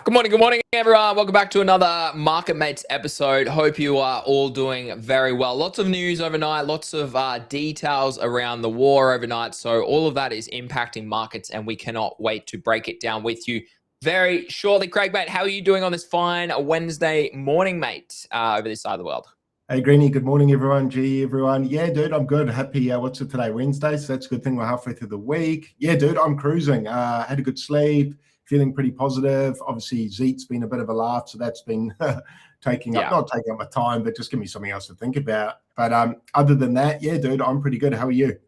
Good morning, everyone. Welcome back to another Market Mates episode. Hope you are all doing very well. Lots of news overnight, lots of details around the war overnight. So all of that is impacting markets, and we cannot wait to break it down with you very shortly. Craig, mate, how are you doing on this fine Wednesday morning, mate, over this side of the world? Hey, Greeny. Good morning, everyone. Gee, everyone. Yeah, dude, I'm good. Happy. What's it today? Wednesday. So that's a good thing. We're halfway through the week. Yeah, dude, I'm cruising. Had a good sleep. Feeling pretty positive. Obviously, Zeet's been a bit of a laugh, so that's been not taking up my time, but just give me something else to think about. But other than that, yeah, dude, I'm pretty good. How are you?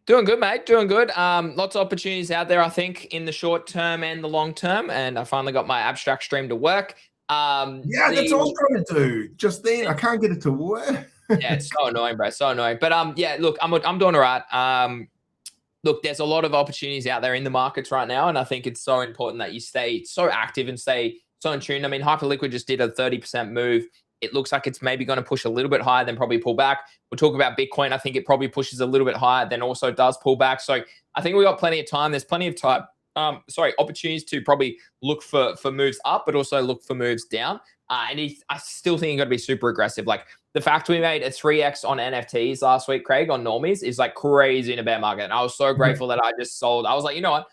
Doing good, mate. Doing good. Lots of opportunities out there, I think, in the short term and the long term. And I finally got my abstract stream to work. Yeah, that's all I was trying to do. Just then, I can't get it to work. Yeah, it's so annoying, bro. So annoying. But yeah, look, I'm doing all right. Look, there's a lot of opportunities out there in the markets right now, and I think it's so important that you stay so active and stay so in tune. I mean, Hyperliquid just did a 30% move. It looks like it's maybe going to push a little bit higher, then probably pull back. We'll talk about Bitcoin. I think it probably pushes a little bit higher, then also does pull back. So I think we got plenty of time. There's plenty of time. Opportunities to probably look for moves up, but also look for moves down. I still think you got to be super aggressive. Like the fact we made a 3x on NFTs last week, Craig, on normies is like crazy in a bear market. And I was so grateful that I just sold. I was like, you know what?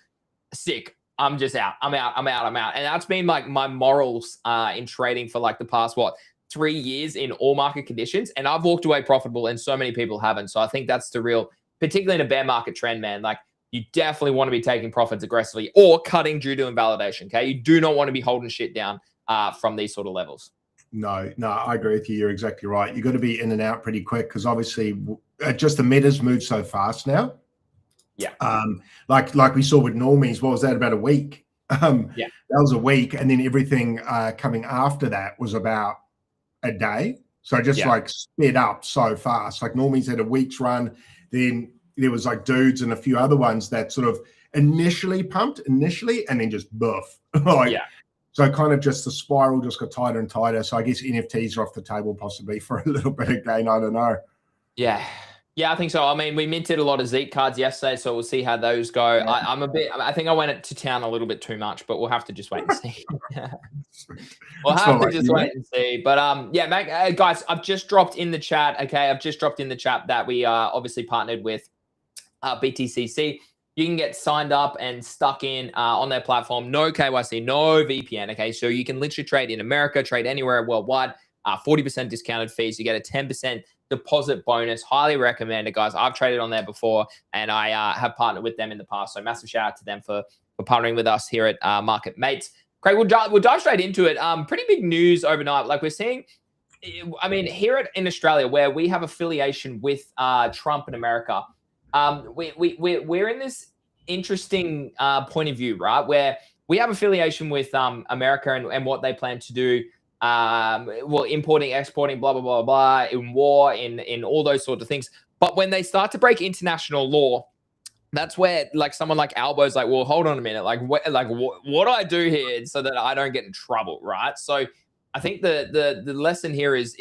Sick. I'm just out. I'm out. And that's been like my morals in trading for like the past, 3 years in all market conditions. And I've walked away profitable and so many people haven't. So I think that's the real, particularly in a bear market trend, man. Like you definitely want to be taking profits aggressively or cutting due to invalidation. Okay. You do not want to be holding shit down from these sort of levels. No, I agree with you. You're exactly right. You got to be in and out pretty quick because obviously just the metas move so fast now. Yeah. Like we saw with normies, what was that, about a week? Yeah. That was a week. And then everything coming after that was about a day. So just like sped up so fast. Like normies had a week's run. Then there was like dudes and a few other ones that sort of initially pumped and then just boof. So kind of just the spiral just got tighter and tighter. So I guess NFTs are off the table possibly for a little bit again. I don't know. Yeah, I think so. I mean, we minted a lot of Zeek cards yesterday, so we'll see how those go. Yeah. I think I went to town a little bit too much, but we'll have to just wait and see. We'll have to just wait and see. But yeah, mate, guys, I've just dropped in the chat. Okay, I've just dropped in the chat that we are obviously partnered with BTCC. You can get signed up and stuck in on their platform. No KYC, no VPN. Okay, so you can literally trade in America, trade anywhere worldwide. 40% discounted fees. You get a 10% deposit bonus. Highly recommend it, guys. I've traded on there before, and I have partnered with them in the past. So massive shout out to them for partnering with us here at Market Mates. Craig, we'll dive straight into it. Pretty big news overnight. Like we're seeing, I mean, here in Australia, where we have affiliation with Trump in America. We're in this interesting point of view, right? Where we have affiliation with America and what they plan to do. Importing, exporting, blah, blah, blah, blah, in war, in all those sorts of things. But when they start to break international law, that's where like someone like Albo's like, well, hold on a minute. What do I do here so that I don't get in trouble, right? So I think the lesson here is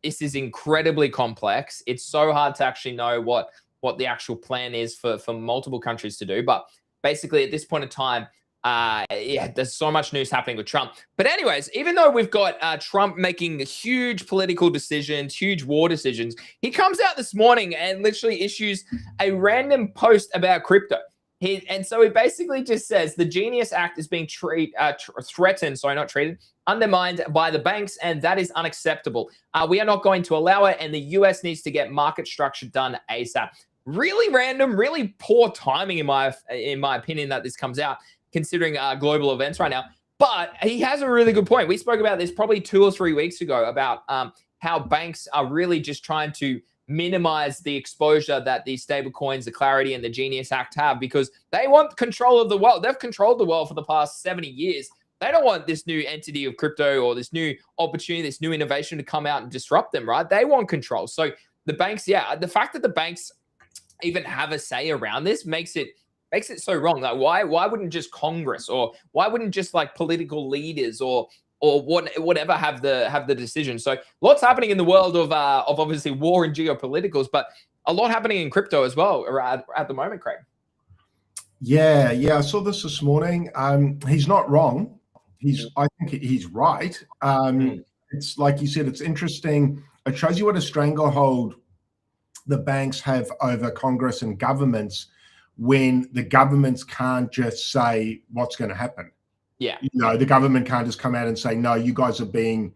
this is incredibly complex. It's so hard to actually know what the actual plan is for multiple countries to do. But basically at this point in time, there's so much news happening with Trump. But anyways, even though we've got Trump making huge political decisions, huge war decisions, he comes out this morning and literally issues a random post about crypto. So he basically just says the Genius Act is being undermined by the banks, and that is unacceptable. We are not going to allow it, and the US needs to get market structure done ASAP. Really random, really poor timing in my opinion that this comes out, considering global events right now. But he has a really good point. We spoke about this probably 2 or 3 weeks ago about how banks are really just trying to minimize the exposure that these stable coins, the Clarity and the Genius Act have, because they want control of the world. They've controlled the world for the past 70 years. They don't want this new entity of crypto or this new opportunity, this new innovation to come out and disrupt them, right? They want control. So the banks, the fact that the banks even have a say around this makes it so wrong. Like why wouldn't just Congress, or why wouldn't just like political leaders or whatever have the decision? So lots happening in the world of obviously war and geopoliticals, but a lot happening in crypto as well at the moment, Craig. Yeah, I saw this morning. He's not wrong. I think he's right. It's like you said, it's interesting. It shows you what a stranglehold the banks have over Congress and governments when the governments can't just say what's going to happen. Yeah. The government can't just come out and say, no, you guys are being,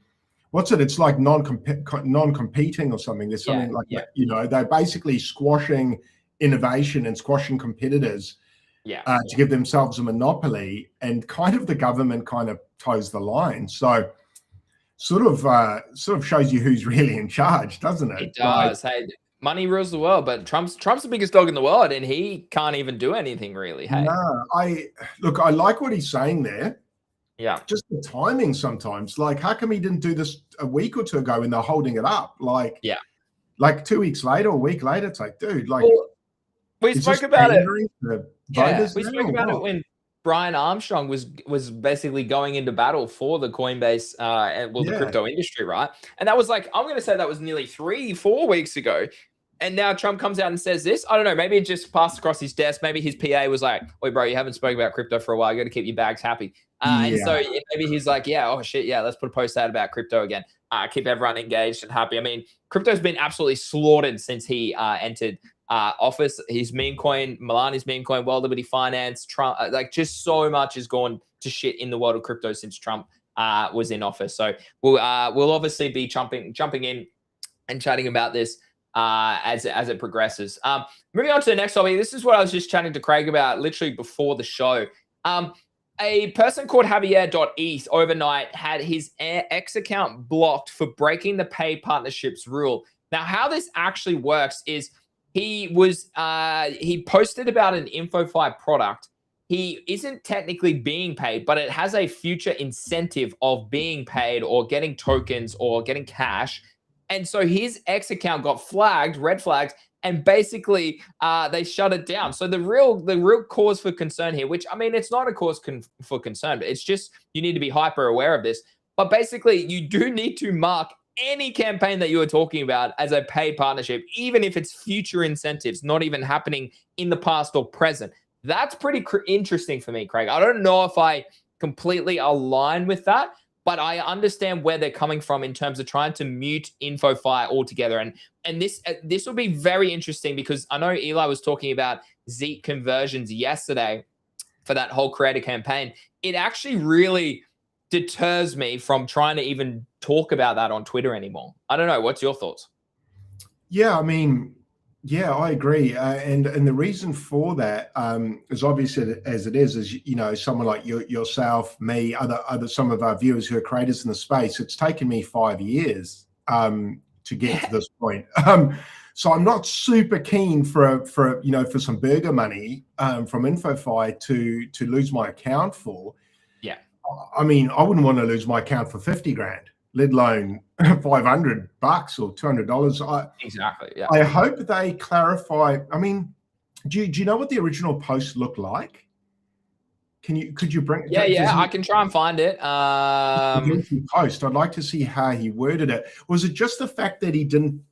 what's it? It's like non-competing or something. There's something like that. They're basically squashing innovation and squashing competitors to give themselves a monopoly, and kind of the government kind of toes the line. So sort of shows you who's really in charge, doesn't it? It does. Hey, money rules the world, but Trump's the biggest dog in the world, and he can't even do anything really. Hey, no, I like what he's saying there. Yeah, just the timing sometimes. Like, how come he didn't do this a week or two ago when they're holding it up? Like 2 weeks later, a week later, it's like, dude, like, well, we spoke about it. We spoke about it when Brian Armstrong was basically going into battle for the Coinbase, the crypto industry, right? And that was like, I'm going to say that was nearly 3-4 weeks ago. And now Trump comes out and says this. I don't know. Maybe it just passed across his desk. Maybe his PA was like, "Wait, bro, you haven't spoken about crypto for a while. You got to keep your bags happy." And so maybe he's like, "Yeah, oh shit, yeah, let's put a post out about crypto again. Keep everyone engaged and happy." I mean, crypto's been absolutely slaughtered since he entered office. His meme coin, Milani's meme coin, World Liberty Finance, Trump, like just so much has gone to shit in the world of crypto since Trump was in office. So we'll obviously be jumping in and chatting about this as it progresses. Moving on to the next topic. This is what I was just chatting to Craig about literally before the show. A person called Javier.eth overnight had his X account blocked for breaking the paid partnerships rule. Now, how this actually works is he posted about an InfoFi product. He isn't technically being paid, but it has a future incentive of being paid or getting tokens or getting cash. And so his X account got flagged, red flags, and basically they shut it down. So the real cause for concern here, which, I mean, it's not a cause for concern, but it's just you need to be hyper aware of this. But basically, you do need to mark any campaign that you are talking about as a paid partnership, even if it's future incentives, not even happening in the past or present. That's pretty interesting for me, Craig. I don't know if I completely align with that, but I understand where they're coming from in terms of trying to mute InfoFi altogether. And this will be very interesting because I know Eli was talking about Zeke conversions yesterday for that whole creator campaign. It actually really deters me from trying to even talk about that on Twitter anymore. I don't know. What's your thoughts? Yeah, I mean, yeah, I agree. And the reason for that, as obvious as it is, someone like yourself, me, other some of our viewers who are creators in the space, it's taken me 5 years to get to this point. So I'm not super keen for some burger money from InfoFi to lose my account for. Yeah. I mean, I wouldn't want to lose my account for 50 grand. Let alone $500 or $200. Exactly. Yeah. I hope they clarify. I mean, do you know what the original post looked like? Could you bring? Yeah. I can try and find it. Post. I'd like to see how he worded it. Was it just the fact that he didn't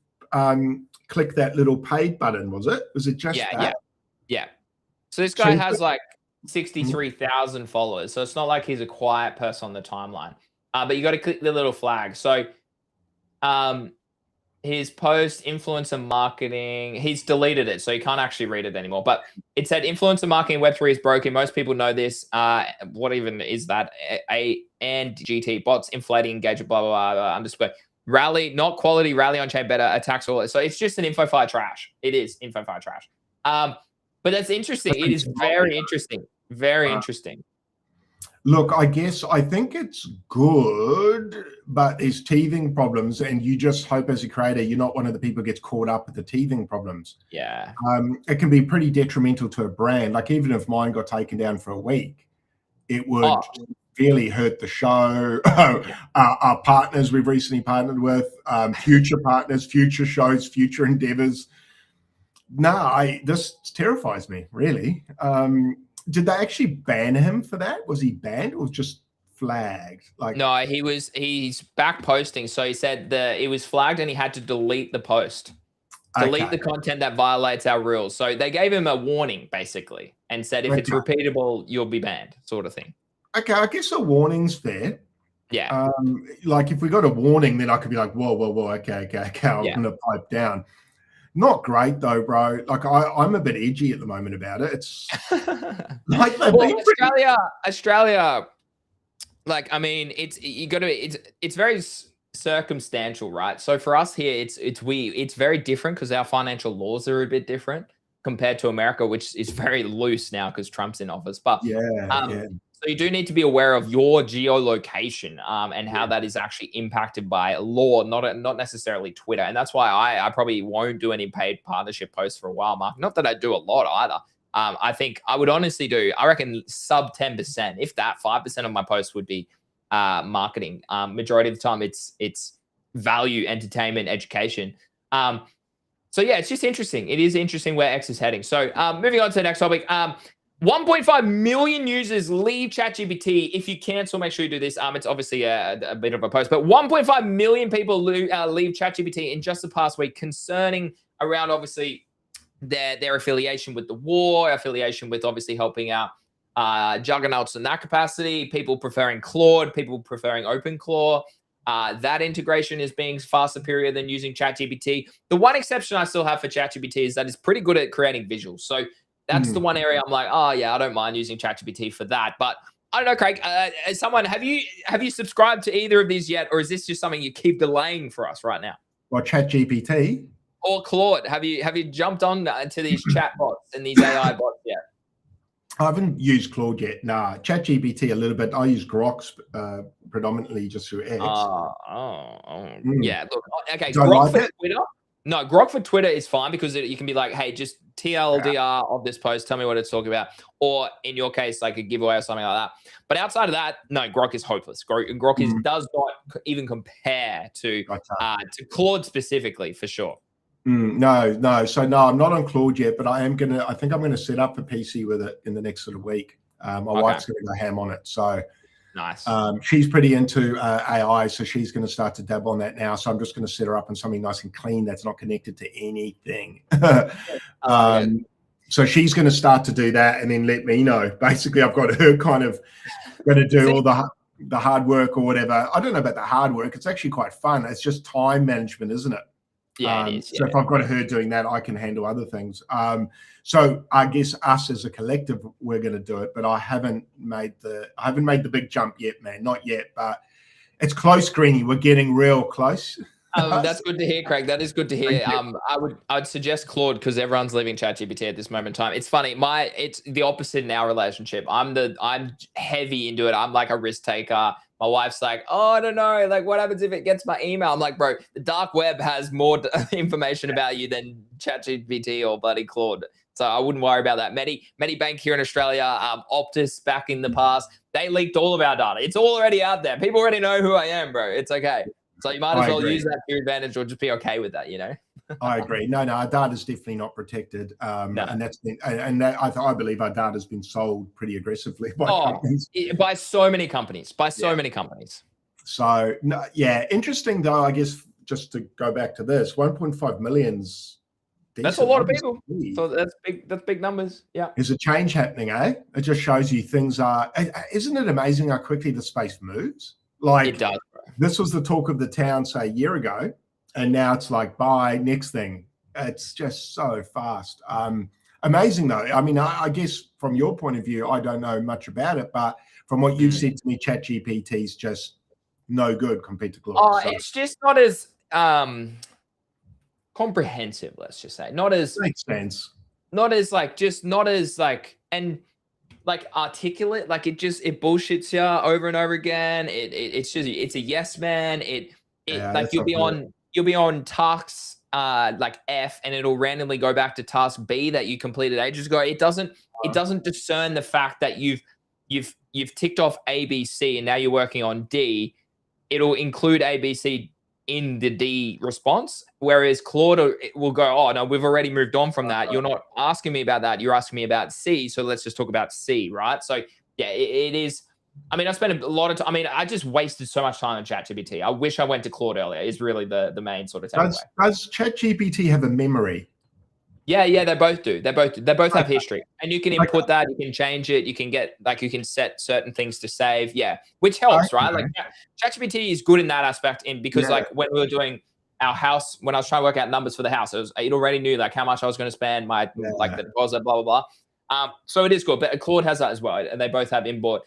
click that little paid button? Was it just that? Yeah. So this guy has like 63,000 followers. So it's not like he's a quiet person on the timeline. But you got to click the little flag. So his post, influencer marketing, he's deleted it. So you can't actually read it anymore. But it said influencer marketing Web3 is broken. Most people know this. What even is that? And GT bots inflating engagement, blah, blah, blah, underscore. Rally, not quality, rally on chain better, attacks all. So it's just an InfoFi trash. It is InfoFi trash. But that's interesting. It is very interesting. Very interesting. Look, I think it's good, but there's teething problems, and you just hope as a creator you're not one of the people who gets caught up with the teething problems. Yeah. It can be pretty detrimental to a brand. Like, even if mine got taken down for a week, it would really hurt the show. Our partners we've recently partnered with, future partners, future shows, future endeavors. This terrifies me, really. Did they actually ban him for that? Was he banned or just flagged? Like, no, he's back posting. So he said it was flagged and he had to delete the post. Delete the content that violates our rules. So they gave him a warning basically and said if it's repeatable, you'll be banned, sort of thing. Okay, I guess a warning's fair. Yeah. Like if we got a warning, then I could be like, whoa, okay, I'm gonna pipe down. Not great though, bro. Like I'm a bit edgy at the moment about it. It's like well, Australia. Like, I mean, it's very circumstantial, right? So for us here, it's very different because our financial laws are a bit different compared to America, which is very loose now because Trump's in office. But so you do need to be aware of your geolocation and how that is actually impacted by law, not necessarily Twitter. And that's why I probably won't do any paid partnership posts for a while, Mark. Not that I do a lot either. I think I would honestly I reckon sub 10%, if that 5% of my posts would be marketing. Majority of the time it's value, entertainment, education. So yeah, it's just interesting. It is interesting where X is heading. So moving on to the next topic. 1.5 million users leave ChatGPT. If you cancel, make sure you do this. It's obviously a bit of a post, but 1.5 million people leave ChatGPT in just the past week, concerning around obviously their affiliation with the war, affiliation with obviously helping out juggernauts in that capacity, people preferring Claude, people preferring OpenClaw. That integration is being far superior than using ChatGPT. The one exception I still have for ChatGPT is that it's pretty good at creating visuals. So that's the one area I'm like, oh yeah, I don't mind using ChatGPT for that. But I don't know, Craig. As someone, have you subscribed to either of these yet, or is this just something you keep delaying for us right now? Well, ChatGPT or Claude? Have you jumped on to these chat bots and these AI bots yet? I haven't used Claude yet. Nah, ChatGPT a little bit. I use Grok predominantly just through X. Yeah. Look, okay. Do Grok for Twitter. No, Grok for Twitter is fine because you can be like, hey, just TLDR of this post. Tell me what it's talking about. Or in your case, like a giveaway or something like that. But outside of that, no, Grok is hopeless. Grok does not even compare to Claude specifically, for sure. No. So no, I'm not on Claude yet, but I think I'm gonna set up a PC with it in the next sort of week. My wife's gonna go ham on it. So nice. She's pretty into AI, so she's going to start to dabble on that now. So I'm just going to set her up on something nice and clean that's not connected to anything. So she's going to start to do that and then let me know. Basically, I've got her kind of going to do all the hard work or whatever. I don't know about the hard work. It's actually quite fun. It's just time management, isn't it? Yeah, it is. So if I've got her doing that, I can handle other things. So I guess us as a collective, we're going to do it, but I haven't made the big jump yet, man. Not yet, but it's close, Greenie. We're getting real close. That's good to hear, Craig. That is good to hear. I'd suggest Claude because everyone's leaving ChatGPT at this moment in time. It's funny. It's the opposite in our relationship. I'm heavy into it. I'm like a risk taker. My wife's like, oh, I don't know. Like, what happens if it gets my email? I'm like, bro, the dark web has more information about you than ChatGPT or bloody Claude. So I wouldn't worry about that. Medibank here in Australia, Optus back in the past, they leaked all of our data. It's all already out there. People already know who I am, bro. It's okay. So you might as well use that to your advantage or just be okay with that, you know? I agree. No, our data's definitely not protected. No. And that's been, and that, I believe our data's been sold pretty aggressively by companies. By so many companies, many companies. So, no, yeah, interesting though, I guess, just to go back to this, 1.5 million's that's a lot of people. So that's big numbers. Yeah. There's a change happening, eh? It just shows you things are, isn't it amazing how quickly the space moves? Like, it does, bro. This was the talk of the town, say, a year ago, and now it's like, bye, next thing. It's just so fast. Amazing, though. I mean, I guess from your point of view, I don't know much about it, but from what you've said to me, ChatGPT is just no good compared to Claude. Oh, so it's just not as comprehensive, let's just say. Not as makes sense. Not as and like articulate. Like it bullshits you over and over again. It's a yes man. Like you'll be on tasks like F and it'll randomly go back to task B that you completed ages ago. It doesn't discern the fact that you've ticked off A, B, C and now you're working on D. It'll include A, B, C in the D response, whereas Claude will go, oh no, we've already moved on from that. You're not asking me about that. You're asking me about C. So let's just talk about C, right? So yeah, it is. I mean, I spent a lot of time. I mean, I just wasted so much time on ChatGPT. I wish I went to Claude earlier. Is really the main sort of takeaway. Does ChatGPT have a memory? Yeah, they both do. They both have history, and you can input that. You can change it. You can get you can set certain things to save. Yeah, which helps, right? Like ChatGPT is good in that aspect, because like when we were doing our house, when I was trying to work out numbers for the house, it already knew like how much I was going to spend, my like the deposit, blah blah blah. So it is good, but Claude has that as well, and they both have inbuilt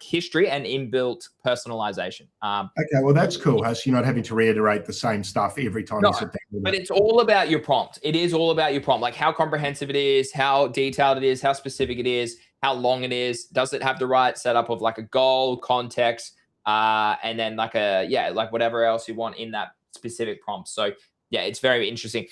history and inbuilt personalization. Okay, well that's cool. How you're not having to reiterate the same stuff every time you sit down. But it's all about your prompt. It is all about your prompt, like how comprehensive it is, how detailed it is, how specific it is, how long it is. Does it have the right setup of like a goal, context, and then like like whatever else you want in that specific prompt. So yeah, it's very interesting.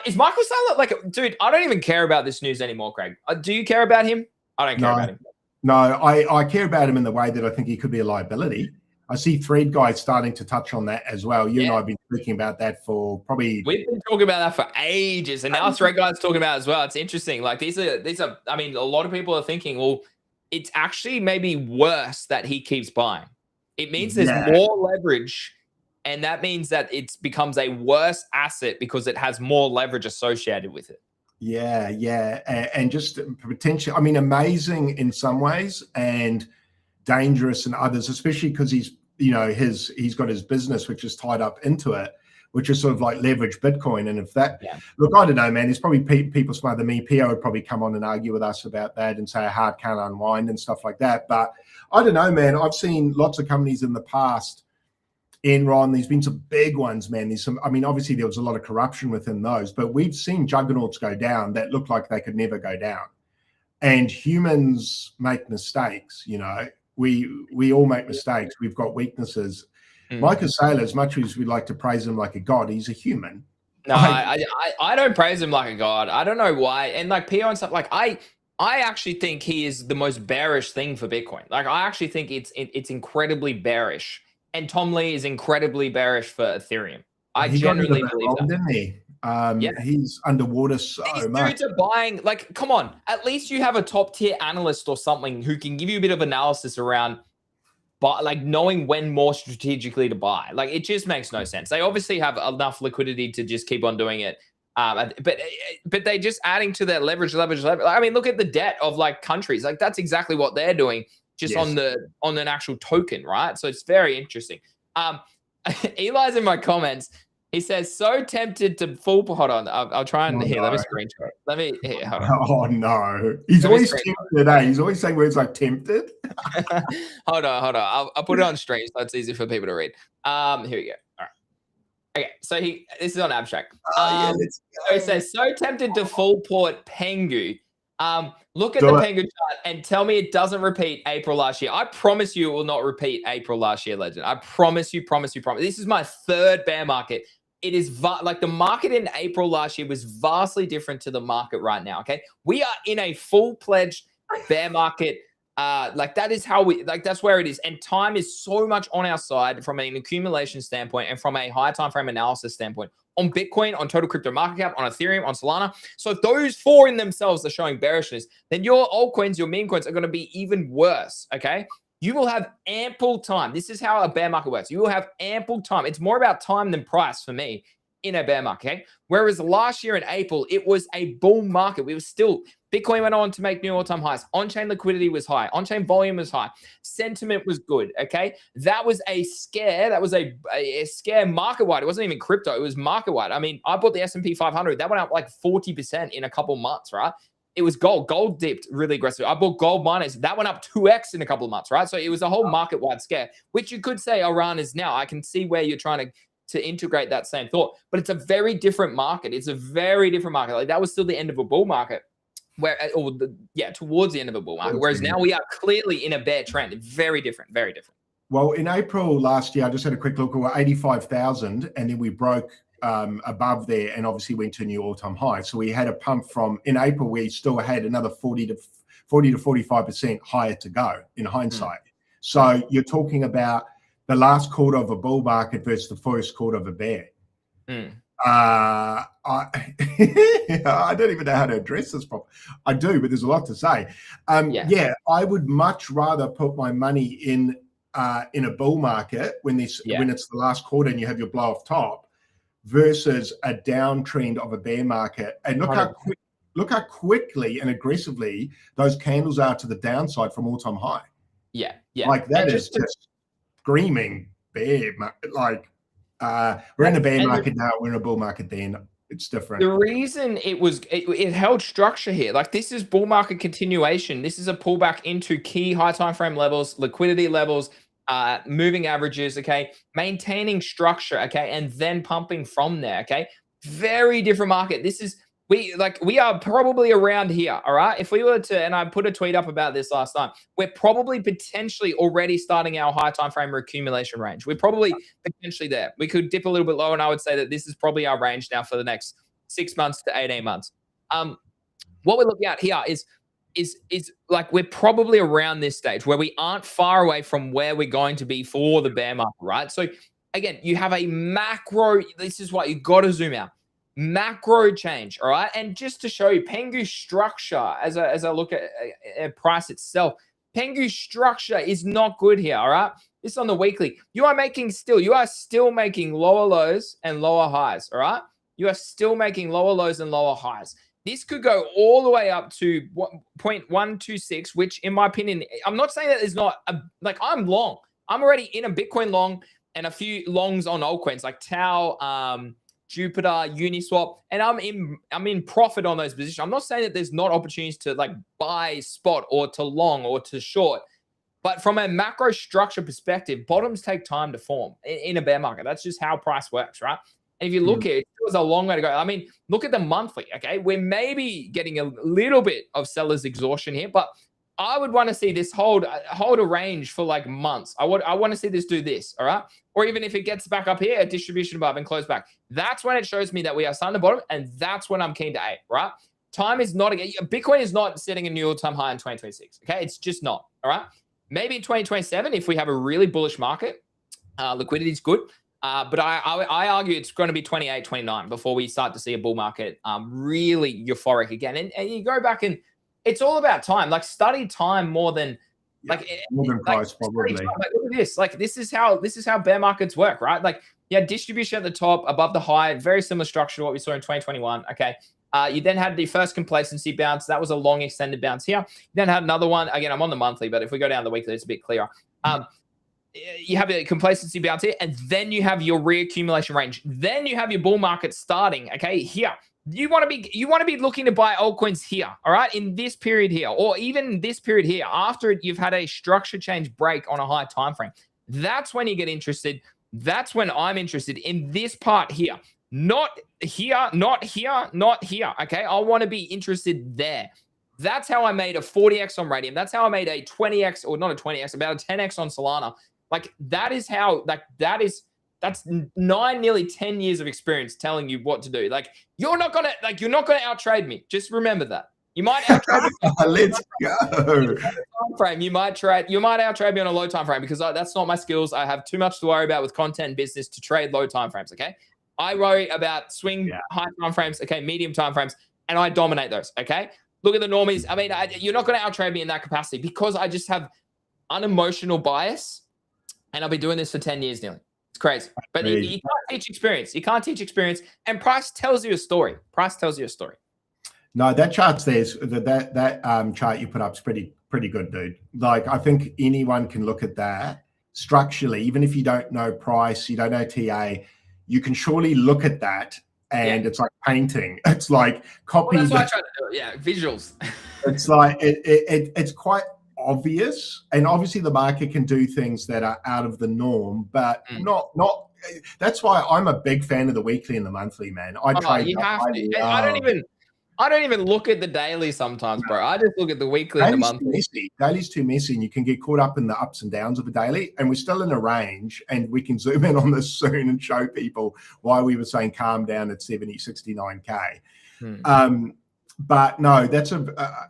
Is Michael Saylor like, dude? I don't even care about this news anymore, Craig. Do you care about him? I don't care about him. No, I care about him in the way that I think he could be a liability. I see Thread guys starting to touch on that as well. You and I have been speaking about that for probably. We've been talking about that for ages, and now Thread guys talking about it as well. It's interesting. Like these are. I mean, a lot of people are thinking, well, it's actually maybe worse that he keeps buying. It means there's more leverage, and that means that it becomes a worse asset because it has more leverage associated with it. Yeah, and just potentially, I mean, amazing in some ways and dangerous in others, especially because he's got his business which is tied up into it, which is sort of like leverage Bitcoin. And if that, look, I don't know, man, there's probably people smarter than me. Pio would probably come on and argue with us about that and say a hard can't unwind and stuff like that. But I don't know, man. I've seen lots of companies in the past. Enron, there's been some big ones, man. There's some, I mean, obviously there was a lot of corruption within those, but we've seen juggernauts go down that look like they could never go down. And humans make mistakes, we all make mistakes. We've got weaknesses. Michael Saylor, as much as we like to praise him like a god, he's a human. No, I don't praise him like a god. I don't know why. And like Pio and stuff, like I actually think he is the most bearish thing for Bitcoin. Like I actually think it's incredibly bearish. And Tom Lee is incredibly bearish for Ethereum. I genuinely believe that. Didn't he? He's underwater so much. These dudes are buying, like, come on. At least you have a top tier analyst or something who can give you a bit of analysis around, but like knowing when more strategically to buy. Like it just makes no sense. They obviously have enough liquidity to just keep on doing it. But they just adding to their leverage. I mean, look at the debt of like countries. Like that's exactly what they're doing. Just on an actual token, right? So it's very interesting. Eli's in my comments. He says, "So tempted to full." Hold on, I'll try and let me screenshot. Let me here. Hold on. Oh no, he's always tempted. He's always saying words like tempted. hold on. I'll put it on stream so it's easy for people to read. Here we go. All right. Okay, so this is on abstract. So it says, "So tempted to full port Pengu." Look at the Pengu chart and tell me it doesn't repeat April last year. I promise you it will not repeat April last year, legend. I promise you. This is my third bear market. It is like the market in April last year was vastly different to the market right now, okay? We are in a full-pledged bear market. Like that is how that's where it is. And time is so much on our side from an accumulation standpoint and from a high time frame analysis standpoint. On Bitcoin, on total crypto market cap, on Ethereum, on Solana. So if those four in themselves are showing bearishness, then your altcoins, your meme coins are going to be even worse, okay? You will have ample time. This is how a bear market works. You will have ample time. It's more about time than price for me in a bear market, okay? Whereas last year in April, it was a bull market. We were still, Bitcoin went on to make new all-time highs. On-chain liquidity was high. On-chain volume was high. Sentiment was good, okay? That was a scare. That was a scare market-wide. It wasn't even crypto. It was market-wide. I mean, I bought the S&P 500. That went up like 40% in a couple months, right? It was gold. Gold dipped really aggressively. I bought gold miners. That went up 2x in a couple of months, right? So it was a whole market-wide scare, which you could say Iran is now. I can see where you're trying to integrate that same thought, but it's a very different market. It's a very different market. Like that was still the end of a bull market, towards the end of a bull market. Whereas now we are clearly in a bear trend. Very different, very different. Well, in April last year, I just had a quick look. We were 85,000, and then we broke above there, and obviously went to a new all-time high. So we had a pump from in April. We still had another 40 to 45% higher to go in hindsight. So you're talking about the last quarter of a bull market versus the first quarter of a bear. I don't even know how to address this problem. I do, but there's a lot to say. I would much rather put my money in a bull market when it's the last quarter and you have your blow off top, versus a downtrend of a bear market. And look how quickly and aggressively those candles are to the downside from all-time high. Yeah. Like that is just screaming bear. Like we're in a bear market now, we're in a bull market then. It's different. The reason it held structure here, like this is bull market continuation. This is a pullback into key high time frame levels, liquidity levels, moving averages, okay, maintaining structure, okay, and then pumping from there, okay. Very different market. This is we are probably around here, all right. If we were to, and I put a tweet up about this last time, we're probably potentially already starting our high time frame accumulation range. We're probably potentially there. We could dip a little bit lower, and I would say that this is probably our range now for the next 6 months to 18 months. What we're looking at here is like we're probably around this stage where we aren't far away from where we're going to be for the bear market, right? So again, you have a macro. This is why you got to zoom out. Macro change, all right? And just to show you Pengu's structure as I look at price itself, Pengu's structure is not good here, all right? This is on the weekly. You are still making lower lows and lower highs, all right? You are still making lower lows and lower highs. This could go all the way up to 0.126, which in my opinion, I'm not saying that there's not like I'm long. I'm already in a Bitcoin long and a few longs on altcoins like Tau, Jupiter, Uniswap, and I'm in profit on those positions. I'm not saying that there's not opportunities to like buy spot or to long or to short, but from a macro structure perspective, bottoms take time to form in a bear market. That's just how price works, right? And if you look at it, it was a long way to go. I mean, look at the monthly, okay? We're maybe getting a little bit of seller's exhaustion here, but I would want to see this hold a range for like months. I want to see this do this, all right? Or even if it gets back up here, a distribution above and close back. That's when it shows me that we are starting to bottom, and that's when I'm keen to aim, right? Time is not, Bitcoin is not setting a new all-time high in 2026, okay? It's just not, all right? Maybe in 2027, if we have a really bullish market, liquidity is good. But I argue it's going to be 28, 29 before we start to see a bull market really euphoric again. And you go back and it's all about time. Like study time more than more than price, probably. Like, look at this. Like this is how bear markets work, right? Like you had distribution at the top above the high, very similar structure to what we saw in 2021. Okay. You then had the first complacency bounce. That was a long extended bounce here. You then had another one. Again, I'm on the monthly, but if we go down the weekly, it's a bit clearer. You have a complacency bounce here, and then you have your reaccumulation range. Then you have your bull market starting, okay, here. You want to be looking to buy altcoins here, all right, in this period here, or even this period here, after you've had a structure change break on a high time frame. That's when you get interested. That's when I'm interested in this part here. Not here, not here, not here, okay? I want to be interested there. That's how I made a 40x on Radium. That's how I made a 20x, or not a 20x, about a 10x on Solana. Like that is how, like that's 9, nearly 10 years of experience telling you what to do. Like you're not gonna outtrade me. Just remember that. You might outtrade me. Let's go. Time frame. You might outtrade me on a low time frame because that's not my skills. I have too much to worry about with content and business to trade low time frames. Okay, I worry about swing high time frames. Okay, medium time frames, and I dominate those. Okay, look at the normies. I mean, you're not going to outtrade me in that capacity because I just have unemotional bias. And I've been doing this for 10 years nearly. It's crazy. But you can't teach experience. You can't teach experience. And price tells you a story. Price tells you a story. No, that chart's there. That chart you put up is pretty good, dude. Like, I think anyone can look at that structurally, even if you don't know price, you don't know TA, you can surely look at that and it's like painting. It's like copy. Well, that's what I try to do. Yeah, visuals. It's like, it's quite obvious, and obviously the market can do things that are out of the norm, but not that's why I'm a big fan of the weekly and the monthly, man. You have to. I don't even look at the daily sometimes, bro. I just look at the weekly and the monthly. Daily's too messy, and you can get caught up in the ups and downs of a daily, and we're still in a range, and we can zoom in on this soon and show people why we were saying calm down at 69K. But no, that's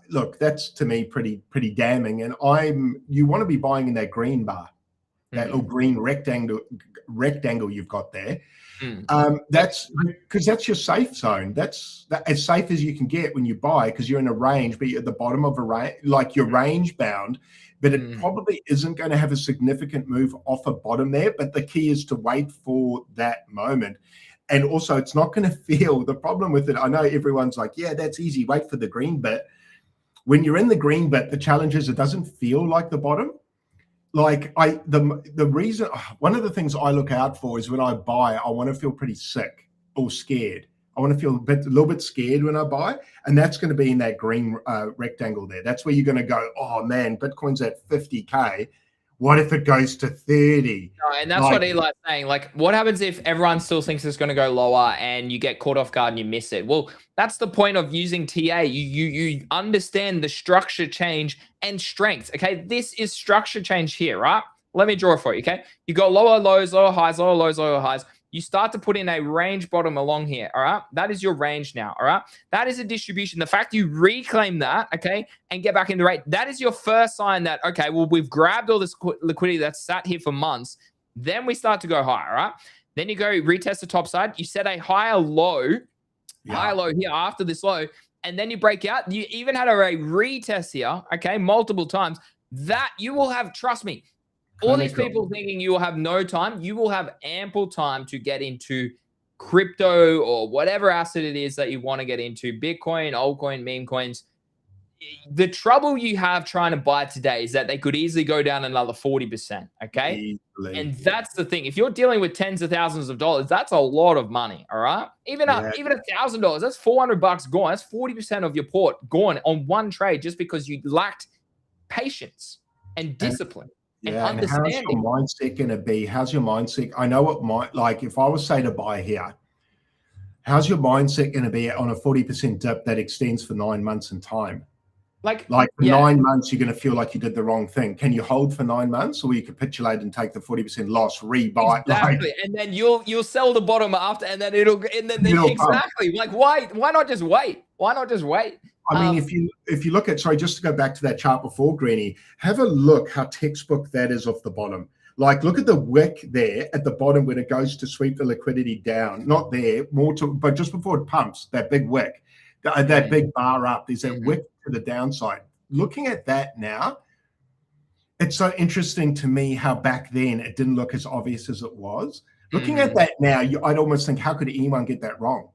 look, that's to me pretty damning. And you want to be buying in that green bar, that little green rectangle you've got there. That's because that's your safe zone. That's as safe as you can get when you buy, because you're in a range, but you're at the bottom of a range, like you're range bound, but it probably isn't going to have a significant move off a bottom there. But the key is to wait for that moment. And also it's not going to feel, the problem with it, I know everyone's like, yeah, that's easy, wait for the green bit. When you're in the green bit, the challenge is it doesn't feel like the bottom. Like the reason, one of the things I look out for is when I buy, I want to feel pretty sick or scared. I want to feel a little bit scared when I buy, and that's going to be in that green rectangle there. That's where you're going to go, oh man, Bitcoin's at 50K. What if it goes to 30? No, and that's what Eli's saying. Like, what happens if everyone still thinks it's going to go lower and you get caught off guard and you miss it? Well, that's the point of using TA. You understand the structure change and strength. Okay, this is structure change here, right? Let me draw it for you. Okay, you got lower lows, lower highs, lower lows, lower highs. You start to put in a range bottom along here, all right? That is your range now, all right? That is a distribution. The fact you reclaim that, okay, and get back in the rate, that is your first sign that, okay, well, we've grabbed all this liquidity that's sat here for months. Then we start to go higher, all right? Then you go retest the top side. You set a higher low here after this low, and then you break out. You even had a retest here, okay, multiple times. That you will have, trust me, all these people thinking you will have no time, you will have ample time to get into crypto or whatever asset it is that you want to get into, Bitcoin, altcoin, meme coins. The trouble you have trying to buy today is that they could easily go down another 40%, okay? Easily. And that's the thing. If you're dealing with tens of thousands of dollars, that's a lot of money, all right? Even $1,000, that's $400 gone. That's 40% of your port gone on one trade just because you lacked patience and discipline. And how's your mindset going to be? How's your mindset? I know what like if I was say to buy here, how's your mindset going to be on a 40% dip that extends for 9 months in time? Like for 9 months, you're going to feel like you did the wrong thing. Can you hold for 9 months, or you capitulate and take the 40% loss, rebuy? Exactly, and then you'll sell the bottom after, and then exactly. Like why not just wait? Why not just wait? I mean, if you look at, sorry, just to go back to that chart before, Greeny, have a look how textbook that is off the bottom. Like, look at the wick there at the bottom when it goes to sweep the liquidity down. Not there, but just before it pumps, that big wick, that big bar up, there's that wick to the downside. Looking at that now, it's so interesting to me how back then it didn't look as obvious as it was. Looking at that now, I'd almost think, how could anyone get that wrong?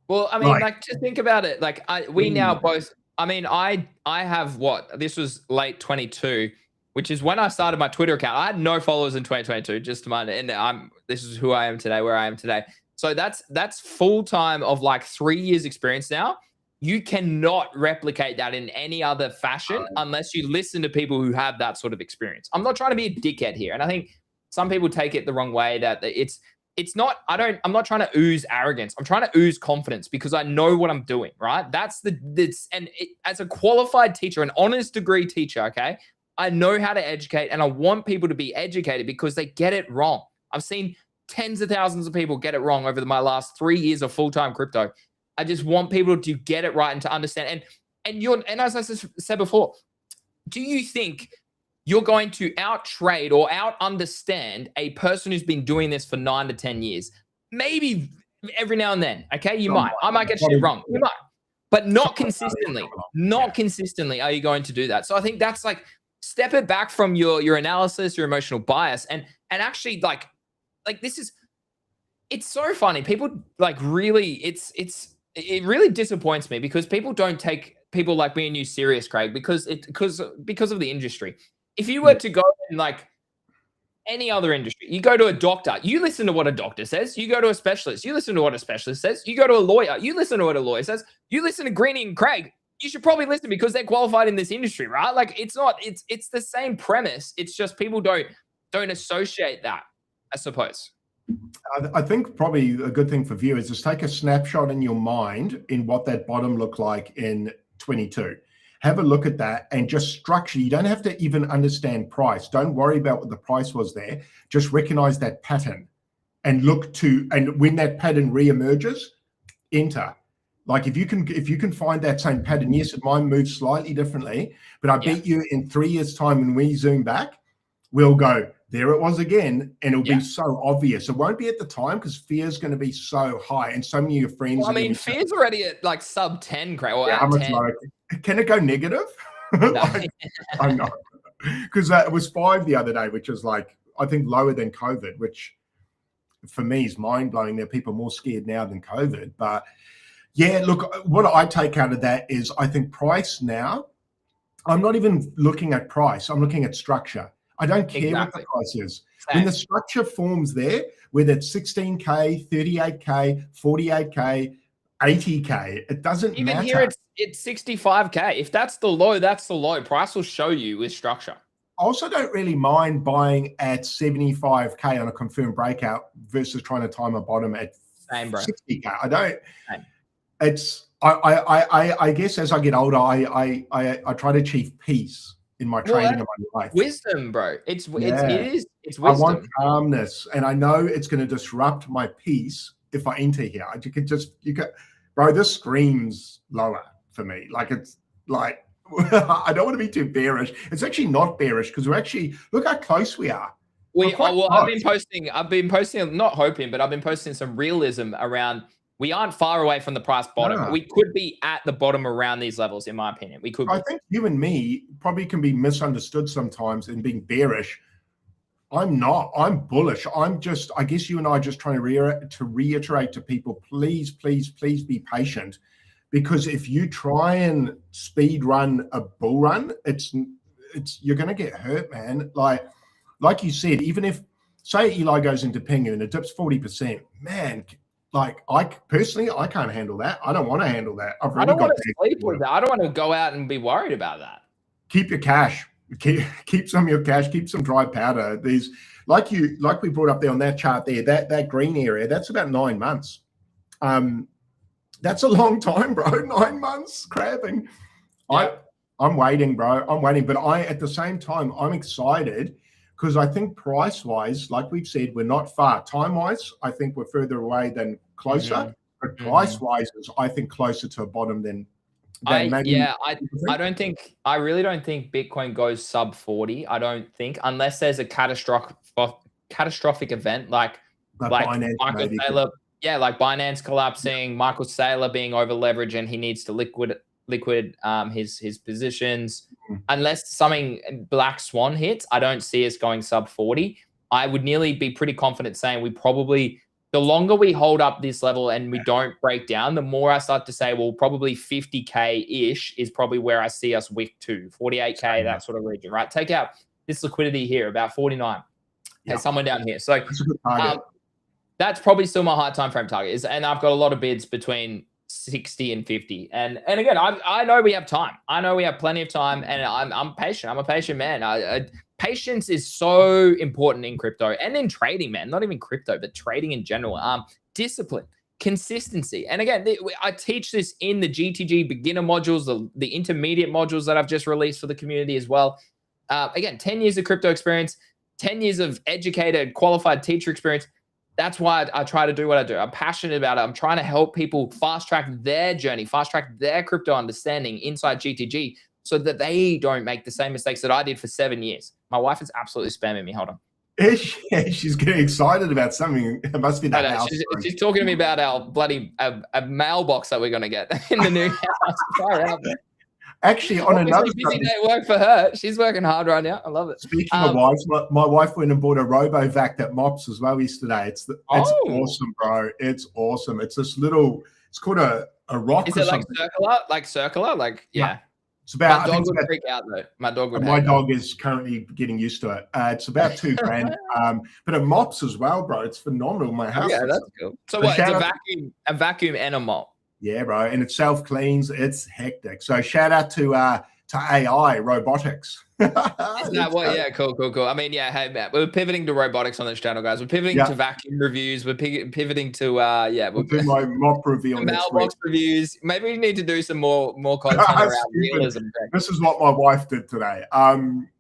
Well, I mean, like just think about it. Like we now both, I mean, I have what? This was late 22, which is when I started my Twitter account. I had no followers in 2022, just to mind it. And this is who I am today, where I am today. So that's full time of like 3 years experience now. You cannot replicate that in any other fashion unless you listen to people who have that sort of experience. I'm not trying to be a dickhead here. And I think some people take it the wrong way, that it's not, I'm not trying to ooze arrogance. I'm trying to ooze confidence because I know what I'm doing, right? As a qualified teacher, an honors degree teacher, okay, I know how to educate, and I want people to be educated because they get it wrong. I've seen tens of thousands of people get it wrong over my last 3 years of full-time crypto. I just want people to get it right and to understand. And as I said before, do you think you're going to out-trade or out-understand a person who's been doing this for 9 to 10 years? Maybe every now and then, okay? You might. I might get shit wrong. You might. But not consistently. Not consistently are you going to do that. So I think that's like, step it back from your analysis, your emotional bias, and actually like this is, it's so funny. People like really, it really disappoints me because people don't take people like me and you serious, Craig, because of the industry. If you were to go in like any other industry, you go to a doctor, you listen to what a doctor says. You go to a specialist, you listen to what a specialist says. You go to a lawyer, you listen to what a lawyer says. You listen to Greeny and Craig. You should probably listen because they're qualified in this industry, right? Like it's the same premise. It's just people don't associate that, I suppose. I think probably a good thing for viewers is take a snapshot in your mind in what that bottom looked like in 22. Have a look at that and just structure. You don't have to even understand price. Don't worry about what the price was there. Just recognize that pattern and and when that pattern reemerges, enter. Like if you can find that same pattern, yes, it might move slightly differently, but I bet you in 3 years' time when we zoom back, we'll go, there it was again, and it'll be so obvious. It won't be at the time because fear is going to be so high, and so many of your friends. Well, I mean, fear's already at like sub 10, Craig. Or how much 10. lower? Can it go negative? No. I know, because it was 5 the other day, which is like I think lower than COVID. Which for me is mind blowing. There are people more scared now than COVID. But yeah, look, what I take out of that is I think price now, I'm not even looking at price. I'm looking at structure. I don't care what the price is. When the structure forms there, whether it's 16K, 38K, 48K, 80K, it doesn't matter. Even here, it's 65K. If that's the low, that's the low. Price will show you with structure. I also don't really mind buying at 75K on a confirmed breakout versus trying to time a bottom at 60K. I don't. Same. It's I guess as I get older, I try to achieve peace in my trading of my life. Wisdom, bro. It's wisdom. I want calmness, and I know it's going to disrupt my peace if I enter here. Bro, this screams lower for me. Like it's like I don't want to be too bearish. It's actually not bearish because we're actually look how close we are. I've been posting, not hoping, but I've been posting some realism around. We aren't far away from the price bottom. No. We could be at the bottom around these levels, in my opinion. We could. I think you and me probably can be misunderstood sometimes in being bearish. I'm not. I'm bullish. I guess you and I are just trying to reiterate to people, please, please, please be patient. Because if you try and speed run a bull run, you're going to get hurt, man. Like you said, even if, say Eli goes into Pengu and it dips 40%, man, like I personally can't handle that. I don't want to handle that. I don't want to sleep with that. I don't want to go out and be worried about that. Keep your cash. Keep some of your cash. Keep some dry powder. These, like we brought up there on that chart there, that green area, that's about 9 months. That's a long time, bro. 9 months crabbing. Yeah. I'm waiting, bro. I'm waiting. But at the same time, I'm excited because I think price-wise, like we've said, we're not far. Time-wise, I think we're further away than closer. Mm-hmm. But price-wise, I think closer to a bottom than maybe. I really don't think Bitcoin goes sub 40. I don't think, unless there's a catastrophic event like Binance, Michael Saylor. Yeah, like Binance collapsing, Michael Saylor being over leveraged and he needs to liquid his positions. Mm-hmm. Unless something black swan hits, I don't see us going sub 40. I would nearly be pretty confident saying the longer we hold up this level and we don't break down, the more I start to say, well, probably 50K-ish is probably where I see us wick to, 48K, that sort of region, right? Take out this liquidity here, about 49. There's someone down here. So that's probably still my high time frame target and I've got a lot of bids between 60 and 50. And again, I know we have time. I know we have plenty of time and I'm patient. I'm a patient man. Patience is so important in crypto and in trading, man, not even crypto, but trading in general. Discipline, consistency. And again, I teach this in the GTG beginner modules, the intermediate modules that I've just released for the community as well. Again, 10 years of crypto experience, 10 years of educated, qualified teacher experience. That's why I try to do what I do. I'm passionate about it. I'm trying to help people fast track their journey, fast track their crypto understanding inside GTG so that they don't make the same mistakes that I did for 7 years. My wife is absolutely spamming me. Hold on. She's getting excited about something. It must be that house. She's talking to me about our bloody a mailbox that we're going to get in the new house. Far out there. Actually, on another busy day at work for her. She's working hard right now. I love it. Speaking of wives, my wife went and bought a RoboVac at Mops as well yesterday. It's awesome, bro. It's awesome. It's this little. It's called a rock. Is it like circular? Like yeah. It's about. My dog would freak out though. My dog would. My dog is currently getting used to it. It's about $2,000. But it mops as well, bro. It's phromenal. My house. Yeah, that's cool. So what? It's a vacuum and a mop. Yeah, bro, and it self cleans. It's hectic. So shout out to AI robotics. Isn't that what? Yeah, cool. I mean, yeah, hey Matt, we're pivoting to robotics on this channel, guys. We're pivoting to vacuum reviews. We're pivoting to we'll do my mop review next week. Reviews. Maybe we need to do some more content around realism. This is what my wife did today.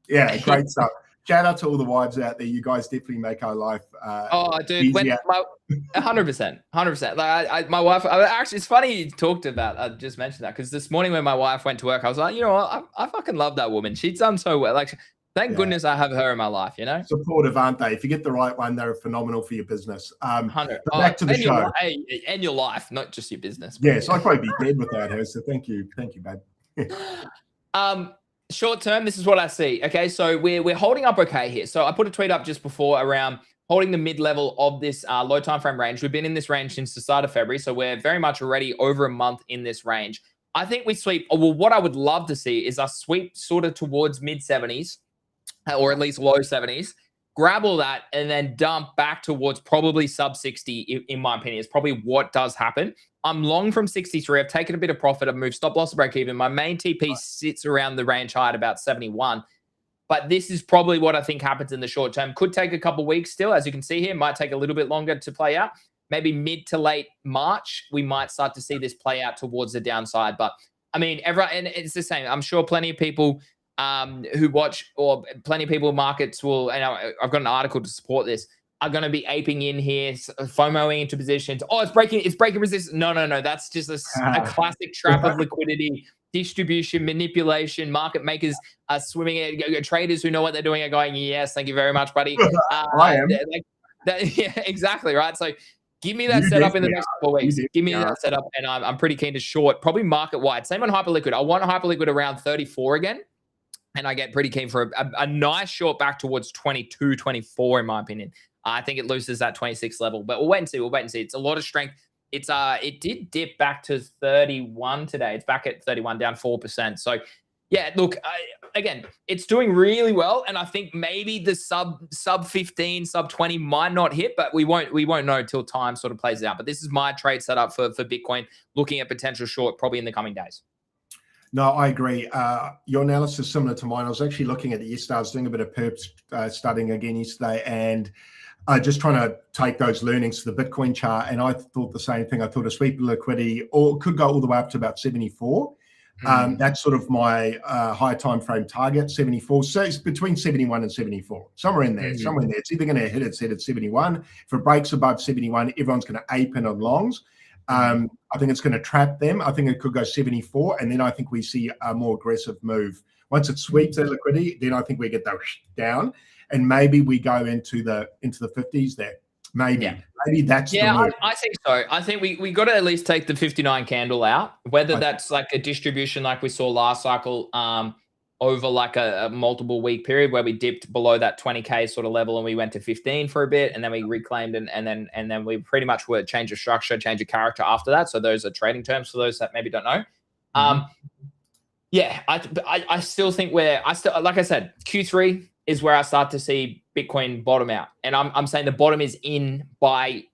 Yeah, great stuff. Shout out to all the wives out there. You guys definitely make our life dude, easier. 100%. Like my wife, actually, it's funny you talked about, I just mentioned that because this morning when my wife went to work, I was like, you know what, I fucking love that woman. She's done so well. Like, thank goodness I have her in my life, you know? Supportive, aren't they? If you get the right one, they're phenomenal for your business. 100. Back to the show. And your life, not just your business. Yes, I'd probably be dead without her. So thank you, babe. Short term, this is what I see. Okay, so we're holding up okay here. So I put a tweet up just before around holding the mid-level of this low time frame range. We've been in this range since the start of February, so we're very much already over a month in this range. I think we sweep, well, what I would love to see is us sweep sort of towards mid-70s, or at least low 70s, grab all that, and then dump back towards probably sub 60, in my opinion. Is probably what does happen. I'm long from 63. I've taken a bit of profit. I've moved stop loss to break even. My main TP sits around the range high at about 71. But this is probably what I think happens in the short term. Could take a couple weeks still, as you can see here. Might take a little bit longer to play out. Maybe mid to late March, we might start to see this play out towards the downside. But I mean, and it's the same. I'm sure plenty of people who watch, or plenty of people in markets will, and I've got an article to support this, are going to be aping in here, FOMOing into positions. Oh, it's breaking resistance. No. That's just a classic trap of liquidity, distribution, manipulation. Market makers are swimming it. Traders who know what they're doing are going, yes, thank you very much, buddy. I am. Yeah, exactly, right? So give me that setup in the next couple of weeks. Give me that setup, and I'm pretty keen to short, probably market wide. Same on hyperliquid. I want a hyperliquid around 34 again, and I get pretty keen for a nice short back towards 22, 24, in my opinion. I think it loses that 26 level, but we'll wait and see. It's a lot of strength. It did dip back to 31 today. It's back at 31, down 4%. So yeah, look, again, it's doing really well, and I think maybe the sub 15, sub 20 might not hit, but we won't know till time sort of plays out. But this is my trade setup for Bitcoin, looking at potential short probably in the coming days. No, I agree. Your analysis is similar to mine. I was actually looking at it yesterday. I was doing a bit of perp studying again yesterday, and just trying to take those learnings to the Bitcoin chart. And I thought the same thing. I thought a sweep of liquidity or could go all the way up to about 74. That's sort of my high time frame target, 74. So it's between 71 and 74, somewhere in there. Somewhere in there. It's either going to hit its head at 71. If it breaks above 71, everyone's going to ape in on longs. I think it's going to trap them. I think it could go 74, and then I think we see a more aggressive move. Once it sweeps that liquidity, then I think we get that down, and maybe we go into the 50s there. Maybe that's the move. I think so. I think we got to at least take the 59 candle out, whether that's like a distribution like we saw last cycle, over like a multiple week period where we dipped below that 20K sort of level and we went to 15 for a bit, and then we reclaimed and then we pretty much were change of structure, change of character after that. So those are trading terms for those that maybe don't know. Yeah, I still think like I said, Q3 is where I start to see Bitcoin bottom out, and I'm saying the bottom is in Q3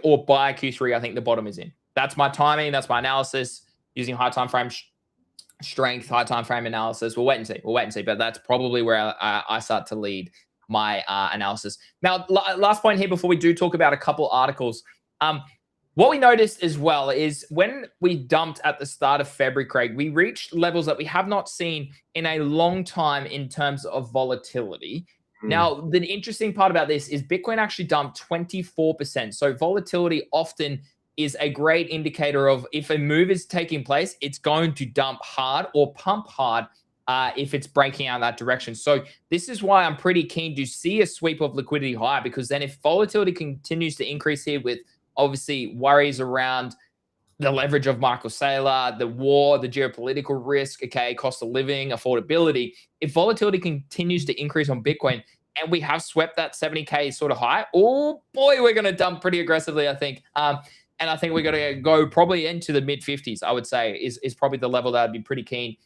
or by Q3. I think the bottom is in. That's my timing. That's my analysis using high time frame strength, high time frame analysis. We'll wait and see. But that's probably where I start to lead my analysis. Now, last point here before we do talk about a couple articles. What we noticed as well is when we dumped at the start of February, Craig, we reached levels that we have not seen in a long time in terms of volatility. Now, the interesting part about this is Bitcoin actually dumped 24%. So volatility often is a great indicator of if a move is taking place, it's going to dump hard or pump hard if it's breaking out that direction. So this is why I'm pretty keen to see a sweep of liquidity higher, because then if volatility continues to increase here with obviously worries around the leverage of Michael Saylor, the war, the geopolitical risk, cost of living, affordability, if volatility continues to increase on Bitcoin and we have swept that 70K sort of high, oh boy, we're going to dump pretty aggressively, I think. And I think we're going to go probably into the mid 50s, I would say, is probably the level that I'd be pretty keen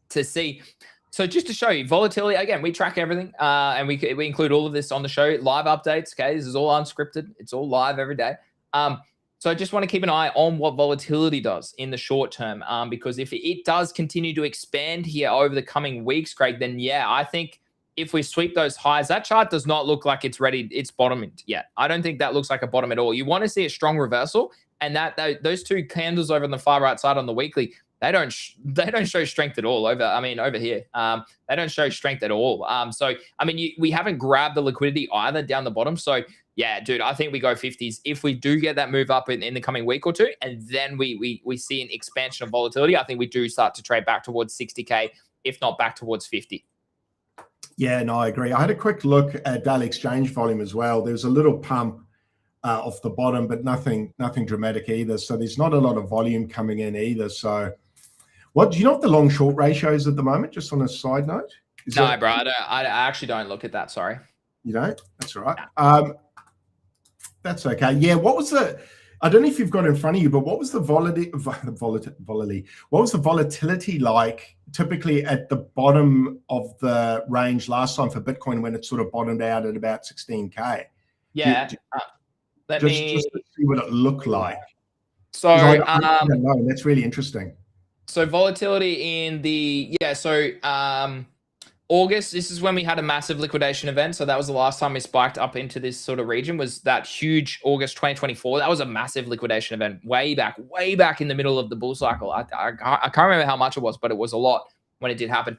to see. So just to show you, volatility, again, we track everything, and we include all of this on the show, live updates, This is all unscripted. It's all live every day. So I just want to keep an eye on what volatility does in the short term, because if it does continue to expand here over the coming weeks, Craig, then yeah, I think if we sweep those highs, that chart does not look like it's ready. It's bottomed yet. I don't think that looks like a bottom at all. You want to see a strong reversal, and those two candles over on the far right side on the weekly, they don't show strength at all over here. They don't show strength at all. So I mean, we haven't grabbed the liquidity either down the bottom. So yeah, dude, I think we go 50s if we do get that move up in the coming week or two, and then we see an expansion of volatility. I think we do start to trade back towards 60K, if not back towards 50. Yeah, no, I agree. I had a quick look at daily exchange volume as well. There's a little pump off the bottom, but nothing dramatic either. So there's not a lot of volume coming in either. So do you know what the long short ratio is at the moment? Just on a side note. No, bro, I actually don't look at that. Sorry. You don't? That's all right. That's okay. Yeah. What was the? I don't know if you've got it in front of you, but what was the volatility? What was the volatility like typically at the bottom of the range last time for Bitcoin when it sort of bottomed out at about 16K? Yeah. Just to see what it looked like. So I don't know, and that's really interesting. So volatility in the August, this is when we had a massive liquidation event. So that was the last time we spiked up into this sort of region, was that huge August 2024. That was a massive liquidation event way back in the middle of the bull cycle. I can't remember how much it was, but it was a lot when it did happen.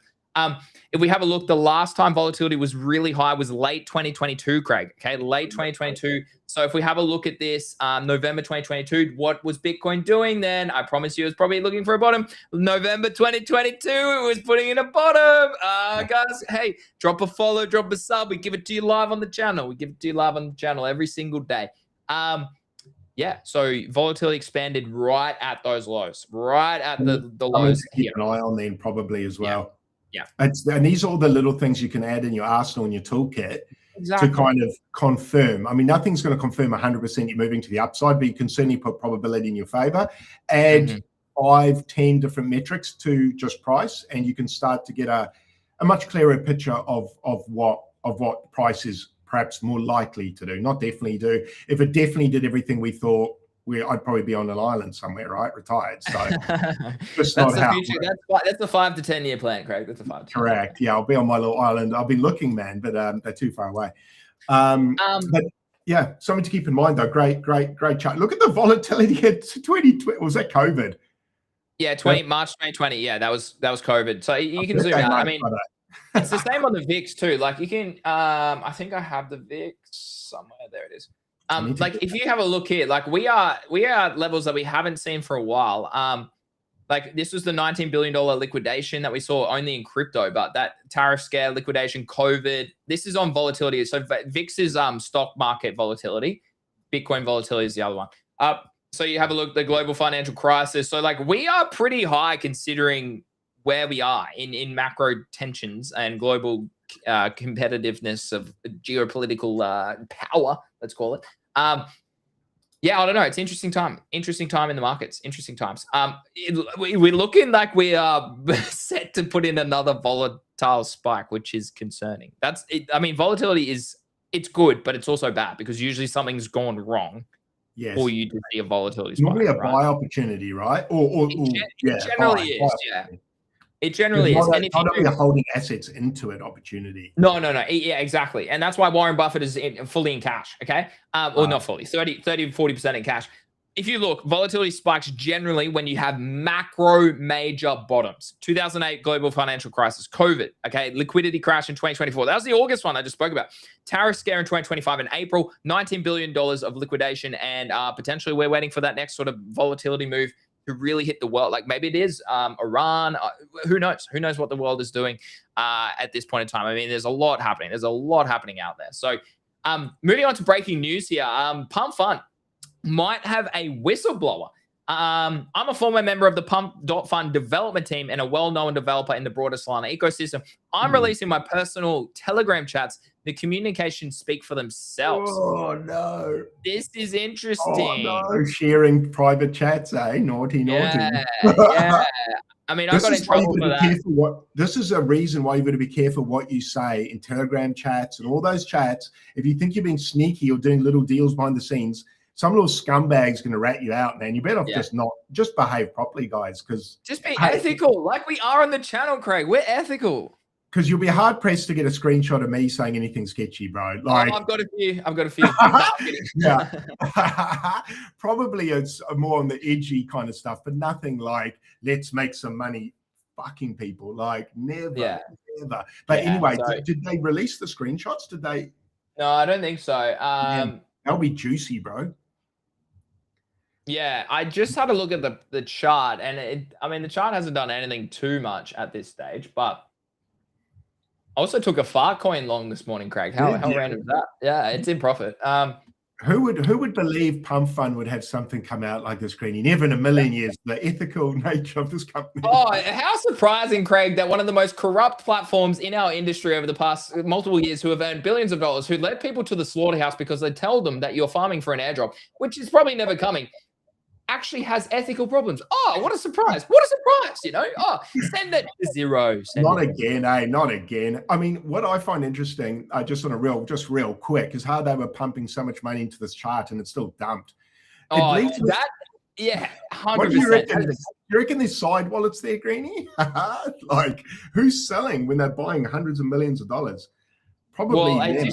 If we have a look, the last time volatility was really high was late 2022, Craig. Okay, late 2022. So if we have a look at this, November 2022, what was Bitcoin doing then? I promise you, it was probably looking for a bottom. November 2022, it was putting in a bottom. Guys, hey, drop a follow, drop a sub. We give it to you live on the channel. We give it to you live on the channel every single day. Yeah, so volatility expanded right at those lows, right at the lows. To keep an eye on then probably as well. Yeah. And these are all the little things you can add in your arsenal and your toolkit to kind of confirm. I mean, nothing's going to confirm 100% you're moving to the upside, but you can certainly put probability in your favor. Add 5, 10 different metrics to just price, and you can start to get a much clearer picture of what price is perhaps more likely to do. Not definitely do. If it definitely did everything we thought, I'd probably be on an island somewhere, right? Retired. So that's the future. That's a 5 to 10 year plan, Craig. That's a 5 to 10 Correct. Yeah, I'll be on my little island. I'll be looking, man, but they're too far away. But yeah, something to keep in mind though. Great chart. Look at the volatility at 2020. Was that COVID? Yeah, March 2020. Yeah, that was COVID. So you can zoom out. I mean, it's the same on the VIX too. Like you can, I think I have the VIX somewhere. There it is. Like if you have a look here, like we are at levels that we haven't seen for a while. Like this was the $19 billion liquidation that we saw only in crypto, but that tariff scare, liquidation, COVID, this is on volatility. So VIX is stock market volatility. Bitcoin volatility is the other one. So you have a look at the global financial crisis. So like we are pretty high considering where we are in macro tensions and global competitiveness of geopolitical power, let's call it. Yeah, I don't know. It's interesting time in the markets. Interesting times. We're looking like we are set to put in another volatile spike, which is concerning. That's it. I mean, volatility it's good, but it's also bad because usually something's gone wrong. Yes. Or you do see a volatility spike. Normally a buy opportunity, right? It generally is. Yeah. It generally is. And if you're holding assets into it, opportunity. No. Yeah, exactly. And that's why Warren Buffett is fully in cash. Okay. Or not fully, 30 to 40% in cash. If you look, volatility spikes generally when you have macro major bottoms. 2008 global financial crisis, COVID. Okay. Liquidity crash in 2024. That was the August one I just spoke about. Tariff scare in 2025 in April, $19 billion of liquidation. And potentially we're waiting for that next sort of volatility move to really hit the world. Like maybe it is Iran. Who knows? Who knows what the world is doing at this point in time? I mean, there's a lot happening. There's a lot happening out there. So moving on to breaking news here. Pump Fund might have a whistleblower. I'm a former member of the Pump.Fund development team and a well-known developer in the broader Solana ecosystem. I'm releasing my personal Telegram chats. The communications speak for themselves. Oh, no. This is interesting. Oh, no. Sharing private chats, eh? Naughty. Yeah. I mean, I got in trouble for that. This is a reason why you've got to be careful what you say in Telegram chats and all those chats. If you think you're being sneaky or doing little deals behind the scenes, some little scumbag's going to rat you out, man. You better just behave properly, guys. Because just be ethical, like we are on the channel, Craig. We're ethical. Because you'll be hard pressed to get a screenshot of me saying anything sketchy, bro. Like I've got a few. Yeah, probably it's more on the edgy kind of stuff, but nothing like let's make some money, fucking people. Like never. But anyway, did they release the screenshots? Did they? No, I don't think so. That'll be juicy, bro. Yeah, I just had a look at the chart, and the chart hasn't done anything too much at this stage, but I also took a Farcoin long this morning, Craig. How random is that? Yeah, it's in profit. Who would believe Pump Fund would have something come out like this, Greeny? Never in a million years. The ethical nature of this company. Oh, how surprising, Craig, that one of the most corrupt platforms in our industry over the past multiple years, who have earned billions of dollars, who led people to the slaughterhouse because they tell them that you're farming for an airdrop, which is probably never coming, actually has ethical problems. Oh, what a surprise. What a surprise, you know? Oh, send it to zero. Not again, eh? Not again. I mean, what I find interesting, just real quick, is how they were pumping so much money into this chart and it's still dumped. Oh, that, yeah, 100%. What do you reckon? You reckon there's side wallets there, Greeny? Like, who's selling when they're buying hundreds of millions of dollars? Probably them.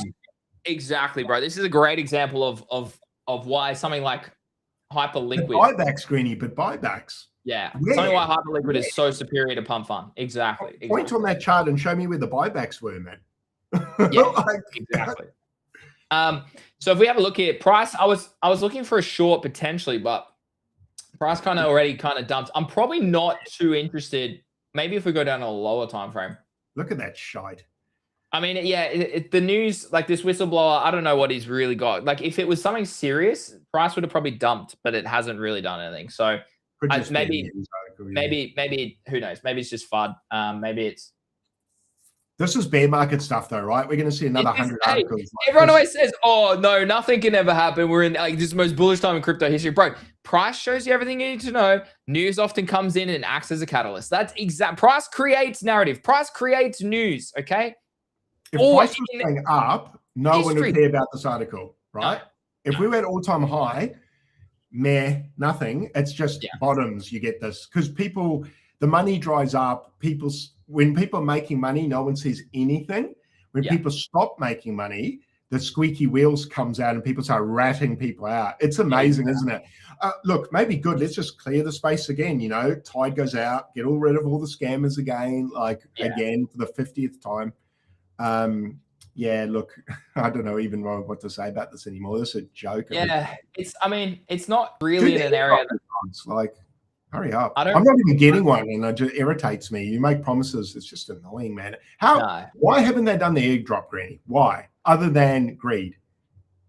Exactly, bro. This is a great example of why something like Hyperliquid. Buybacks, Greeny, but buybacks. Yeah. Something like Hyperliquid is so superior to Pump Fund. Exactly. Point on that chart and show me where the buybacks were, man. Yeah, like, exactly. So if we have a look here, price, I was looking for a short potentially, but price already dumped. I'm probably not too interested. Maybe if we go down a lower time frame. Look at that shite. I mean, yeah, the news, like this whistleblower, I don't know what he's really got. Like if it was something serious, price would have probably dumped, but it hasn't really done anything. So maybe, who knows? Maybe it's just FUD. Maybe it's. This is bear market stuff though, right? We're going to see another 100 articles. Everyone always says, oh, no, nothing can ever happen. We're in like this is the most bullish time in crypto history. Bro, price shows you everything you need to know. News often comes in and acts as a catalyst. That's exact. Price creates narrative. Price creates news, okay? If price was going up, no one would care about this article, right? If we were at all-time high, nothing. It's just bottoms. You get this because the money dries up. When people are making money, no one says anything. When people stop making money, the squeaky wheels comes out and people start ratting people out. It's amazing, isn't it? Look, maybe good. Let's just clear the space again. You know, tide goes out, get rid of all the scammers again, again for the 50th time. Yeah, look, I don't know even what to say about this anymore. This is a joke. Yeah, it's not really in an area that's like, hurry up. I'm not even getting one and it just irritates me. You make promises. It's just annoying, man. Why haven't they done the airdrop, Granny? Why? Other than greed?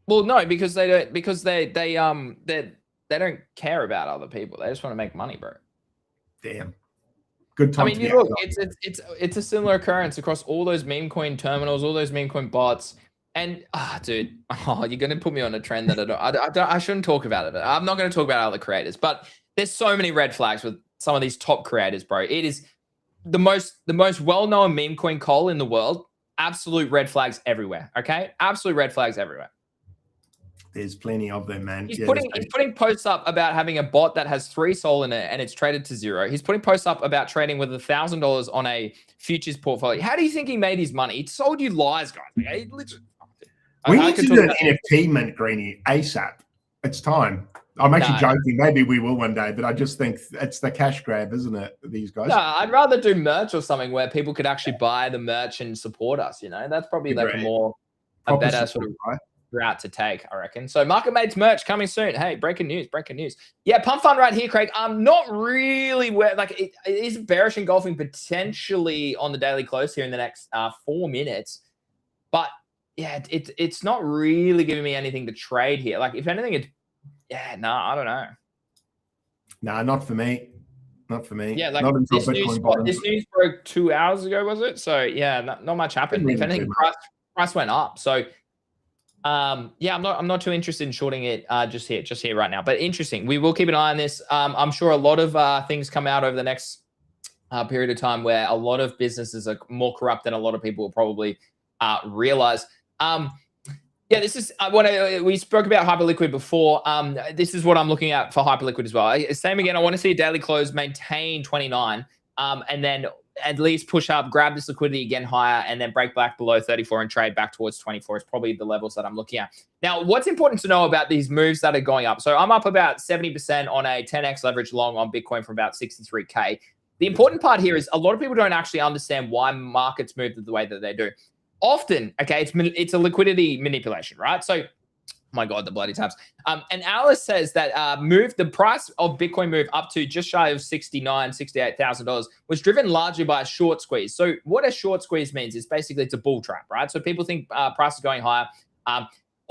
Well, no, because they don't, because they don't care about other people. They just want to make money, bro. Damn. Good time. I mean, look, it's a similar occurrence across all those meme coin terminals, all those meme coin bots. And dude, you're gonna put me on a trend that I shouldn't talk about it. I'm not gonna talk about other creators, but there's so many red flags with some of these top creators, bro. It is the most well-known meme coin call in the world. Absolute red flags everywhere. Okay, absolute red flags everywhere. There's plenty of them, man. He's putting posts up about having a bot that has 3 SOL in it and it's traded to 0. He's putting posts up about trading with $1,000 on a futures portfolio. How do you think he made his money? He sold you lies, guys. He literally, we need to do an NFT mint, Greeny, ASAP. It's time. I'm actually joking. Maybe we will one day, but I just think it's the cash grab, isn't it? These guys. No, I'd rather do merch or something where people could actually buy the merch and support us. You know, that's probably like a better sort of route to take, I reckon. So Market Mates merch coming soon. Hey, breaking news. Yeah, Pump Fund right here, Craig. I'm not really it is bearish engulfing potentially on the daily close here in the next 4 minutes, but yeah, it's not really giving me anything to trade here. Like if anything, I don't know. Nah, not for me. Not for me. Yeah, like this news broke 2 hours ago, was it? So yeah, not much happened. If anything, price went up. So I'm not too interested in shorting it just here right now. But interesting. We will keep an eye on this. I'm sure a lot of things come out over the next period of time where a lot of businesses are more corrupt than a lot of people will probably realize. This is we spoke about Hyperliquid before. This is what I'm looking at for Hyperliquid as well. Same again. I want to see a daily close maintain 29, and then at least push up, grab this liquidity again higher, and then break back below 34 and trade back towards 24 is probably the levels that I'm looking at. Now, what's important to know about these moves that are going up? So I'm up about 70% on a 10x leverage long on Bitcoin from about 63K. The important part here is a lot of people don't actually understand why markets move the way that they do. Often, it's a liquidity manipulation, right? So, oh my God, the bloody tabs. An analyst says that the price of Bitcoin move up to just shy of $68,000 was driven largely by a short squeeze. So what a short squeeze means is basically it's a bull trap, right? So people think price is going higher.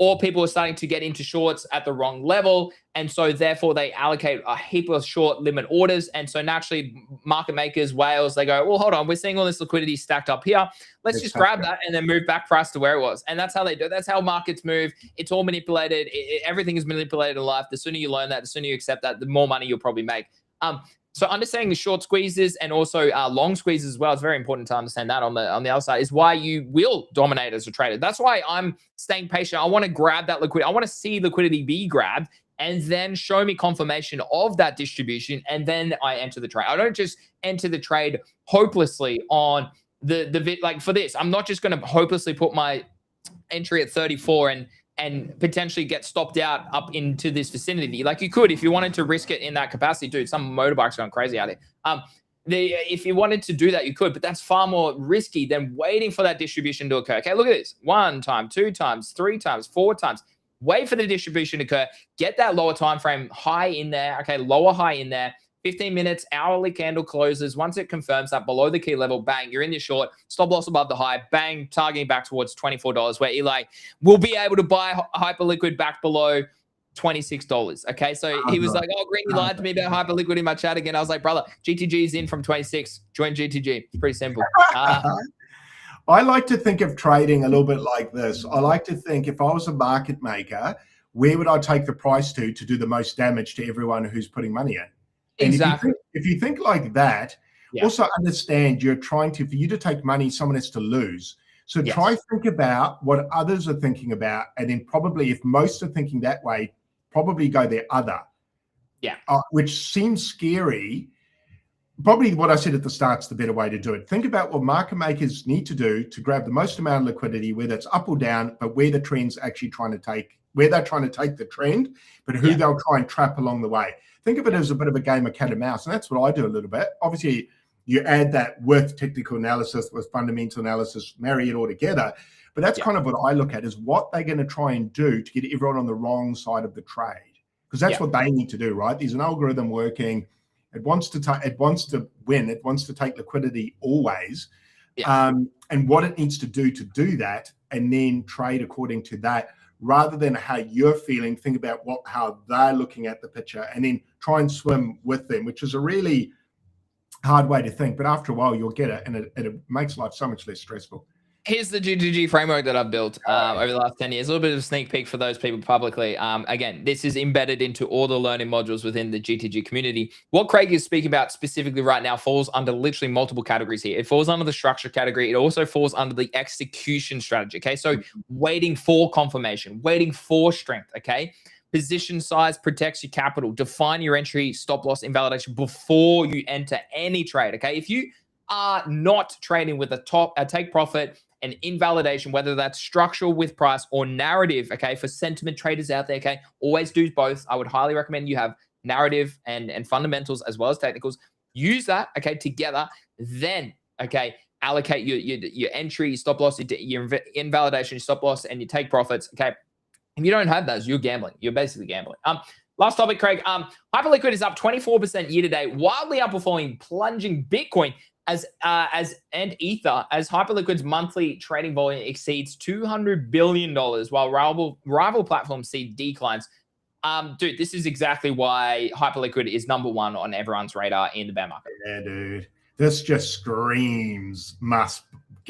or people are starting to get into shorts at the wrong level. And so therefore they allocate a heap of short limit orders. And so naturally market makers, whales, they go, well, hold on, we're seeing all this liquidity stacked up here. Let's just grab that and then move back price to where it was. And that's how they do it. That's how markets move. It's all manipulated. Everything is manipulated in life. The sooner you learn that, the sooner you accept that, the more money you'll probably make. So understanding the short squeezes and also long squeezes as well, it's very important to understand that on the other side, is why you will dominate as a trader. That's why I'm staying patient. I want to grab that liquidity. I want to see liquidity be grabbed and then show me confirmation of that distribution, and then I enter the trade. I don't just enter the trade hopelessly on like for this. I'm not just going to hopelessly put my entry at 34 and potentially get stopped out up into this vicinity. Like you could, if you wanted to risk it in that capacity, dude, some motorbikes going crazy out there. If you wanted to do that, you could, but that's far more risky than waiting for that distribution to occur. Okay, look at this. 1 time, 2 times, 3 times, 4 times. Wait for the distribution to occur. Get that lower time frame high in there. Okay, lower high in there. 15 minutes, hourly candle closes. Once it confirms that below the key level, bang, you're in your short. Stop loss above the high, bang, targeting back towards $24, where Eli will be able to buy Hyperliquid back below $26. Okay, so he was like, oh, Greeny lied to me about Hyperliquid in my chat again. I was like, brother, GTG is in from 26. Join GTG. It's pretty simple. I like to think of trading a little bit like this. I like to think, if I was a market maker, where would I take the price to do the most damage to everyone who's putting money in? And exactly. If you think like that, also understand you're trying to, for you to take money, someone has to lose. So try think about what others are thinking about. And then probably, if most are thinking that way, probably go the other. Yeah. Which seems scary. Probably what I said at the start is the better way to do it. Think about what market makers need to do to grab the most amount of liquidity, whether it's up or down, but where the trend's actually trying to take, where they're trying to take the trend, but who they'll try and trap along the way. Think of it as a bit of a game of cat and mouse, and that's what I do a little bit. Obviously, you add that with technical analysis, with fundamental analysis, marry it all together. But that's kind of what I look at, is what they're going to try and do to get everyone on the wrong side of the trade, because that's what they need to do, right? There's an algorithm working. It wants to win. It wants to take liquidity always. And what it needs to do that, and then trade according to that, rather than how you're feeling. Think about how they're looking at the picture, and then try and swim with them, which is a really hard way to think. But after a while, you'll get it, and it makes life so much less stressful. Here's the GTG framework that I've built over the last 10 years. A little bit of a sneak peek for those people publicly. Again, this is embedded into all the learning modules within the GTG community. What Craig is speaking about specifically right now falls under literally multiple categories here. It falls under the structure category. It also falls under the execution strategy. Okay, so waiting for confirmation, waiting for strength. Okay, position size protects your capital. Define your entry, stop loss, invalidation before you enter any trade. Okay, if you are not trading with a take profit and invalidation, whether that's structural with price or narrative, okay, for sentiment traders out there, okay, always do both. I would highly recommend you have narrative and fundamentals as well as technicals. Use that, okay, together. Then, okay, allocate your entry, your stop loss, your invalidation, your stop loss, and your take profits, okay. If you don't have those, you're gambling. You're basically gambling. Last topic, Craig. Hyperliquid is up 24% year to date, wildly outperforming plunging Bitcoin and Ether, as Hyperliquid's monthly trading volume exceeds $200 billion, while rival platforms see declines. Dude, this is exactly why Hyperliquid is #1 on everyone's radar in the bear market. Yeah, dude. This just screams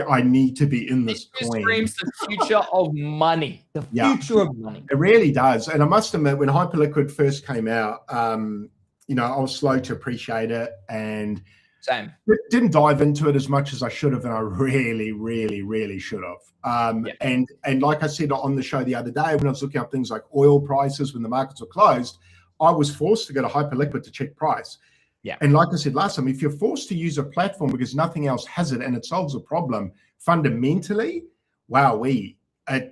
I need to be in this coin. Screams the future of money. The future of money. It really does. And I must admit, when Hyperliquid first came out, I was slow to appreciate it, and same. Didn't dive into it as much as I should have, and I really, really, really should have. And like I said on the show the other day, when I was looking up things like oil prices when the markets were closed, I was forced to go to Hyperliquid to check price. Yeah. And like I said last time, if you're forced to use a platform because nothing else has it and it solves a problem fundamentally, wowee. I'm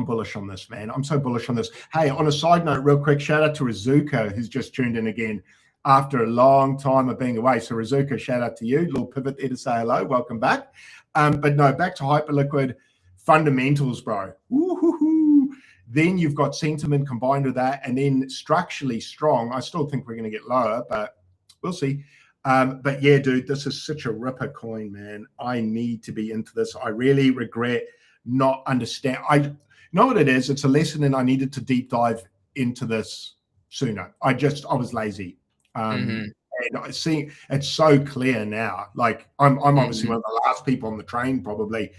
bullish on this, man. I'm so bullish on this. Hey, on a side note, real quick, shout out to Rizuka, who's just tuned in again after a long time of being away. So Rizuka, shout out to you. Little pivot there to say hello. Welcome back. But no, back to Hyperliquid fundamentals, bro. Woo-hoo-hoo. Then you've got sentiment combined with that, and then structurally strong. I still think we're going to get lower, but we'll see. But yeah, dude, this is such a ripper coin, man. I need to be into this. I really regret not understand. I know what it is. It's a lesson, and I needed to deep dive into this sooner. I was lazy. And I see it's so clear now. Like I'm obviously one of the last people on the train probably,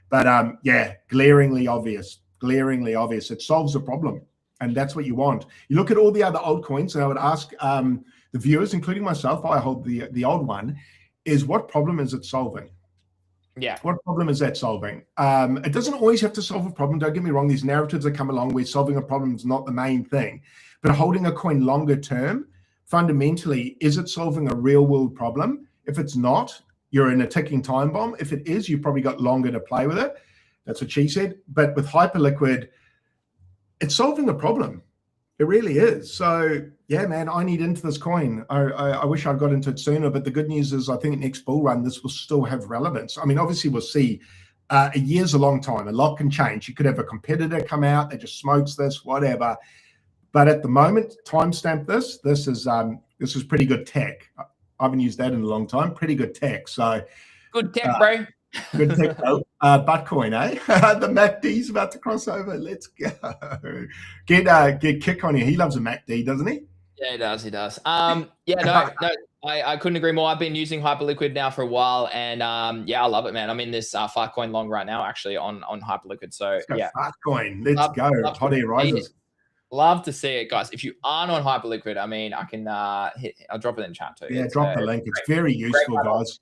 but yeah, glaringly obvious. It solves a problem, and that's what you want. You look at all the other old coins, and I would ask the viewers, including myself, I hold the old one, is what problem is it solving? Yeah. What problem is that solving? It doesn't always have to solve a problem. Don't get me wrong. These narratives that come along where solving a problem is not the main thing, but holding a coin longer term, fundamentally, is it solving a real world problem? If it's not, you're in a ticking time bomb. If it is, you've probably got longer to play with it. That's what she said. But with Hyperliquid, it's solving a problem. It really is. So yeah, man, I need into this coin. I wish I'd got into it sooner, but the good news is I think next bull run, this will still have relevance. I mean, obviously we'll see. A year's a long time. A lot can change. You could have a competitor come out that just smokes this, whatever. But at the moment, timestamp this. This is pretty good tech. I haven't used that in a long time. Pretty good tech. So good tech, bro. Good tech, bro. Buttcoin, eh? The MACD's about to cross over. Let's go. Get Kick on here. He loves a MACD, doesn't he? Yeah, he does. Yeah, no, I couldn't agree more. I've been using Hyperliquid now for a while, and yeah, I love it, man. I'm in this Filecoin long right now, actually, on Hyperliquid. So yeah, Filecoin. Let's go. Hot air rises. Love to see it, guys. If you aren't on Hyperliquid, I mean, I can I'll drop it in chat too. Yeah, drop the link. It's very useful, guys.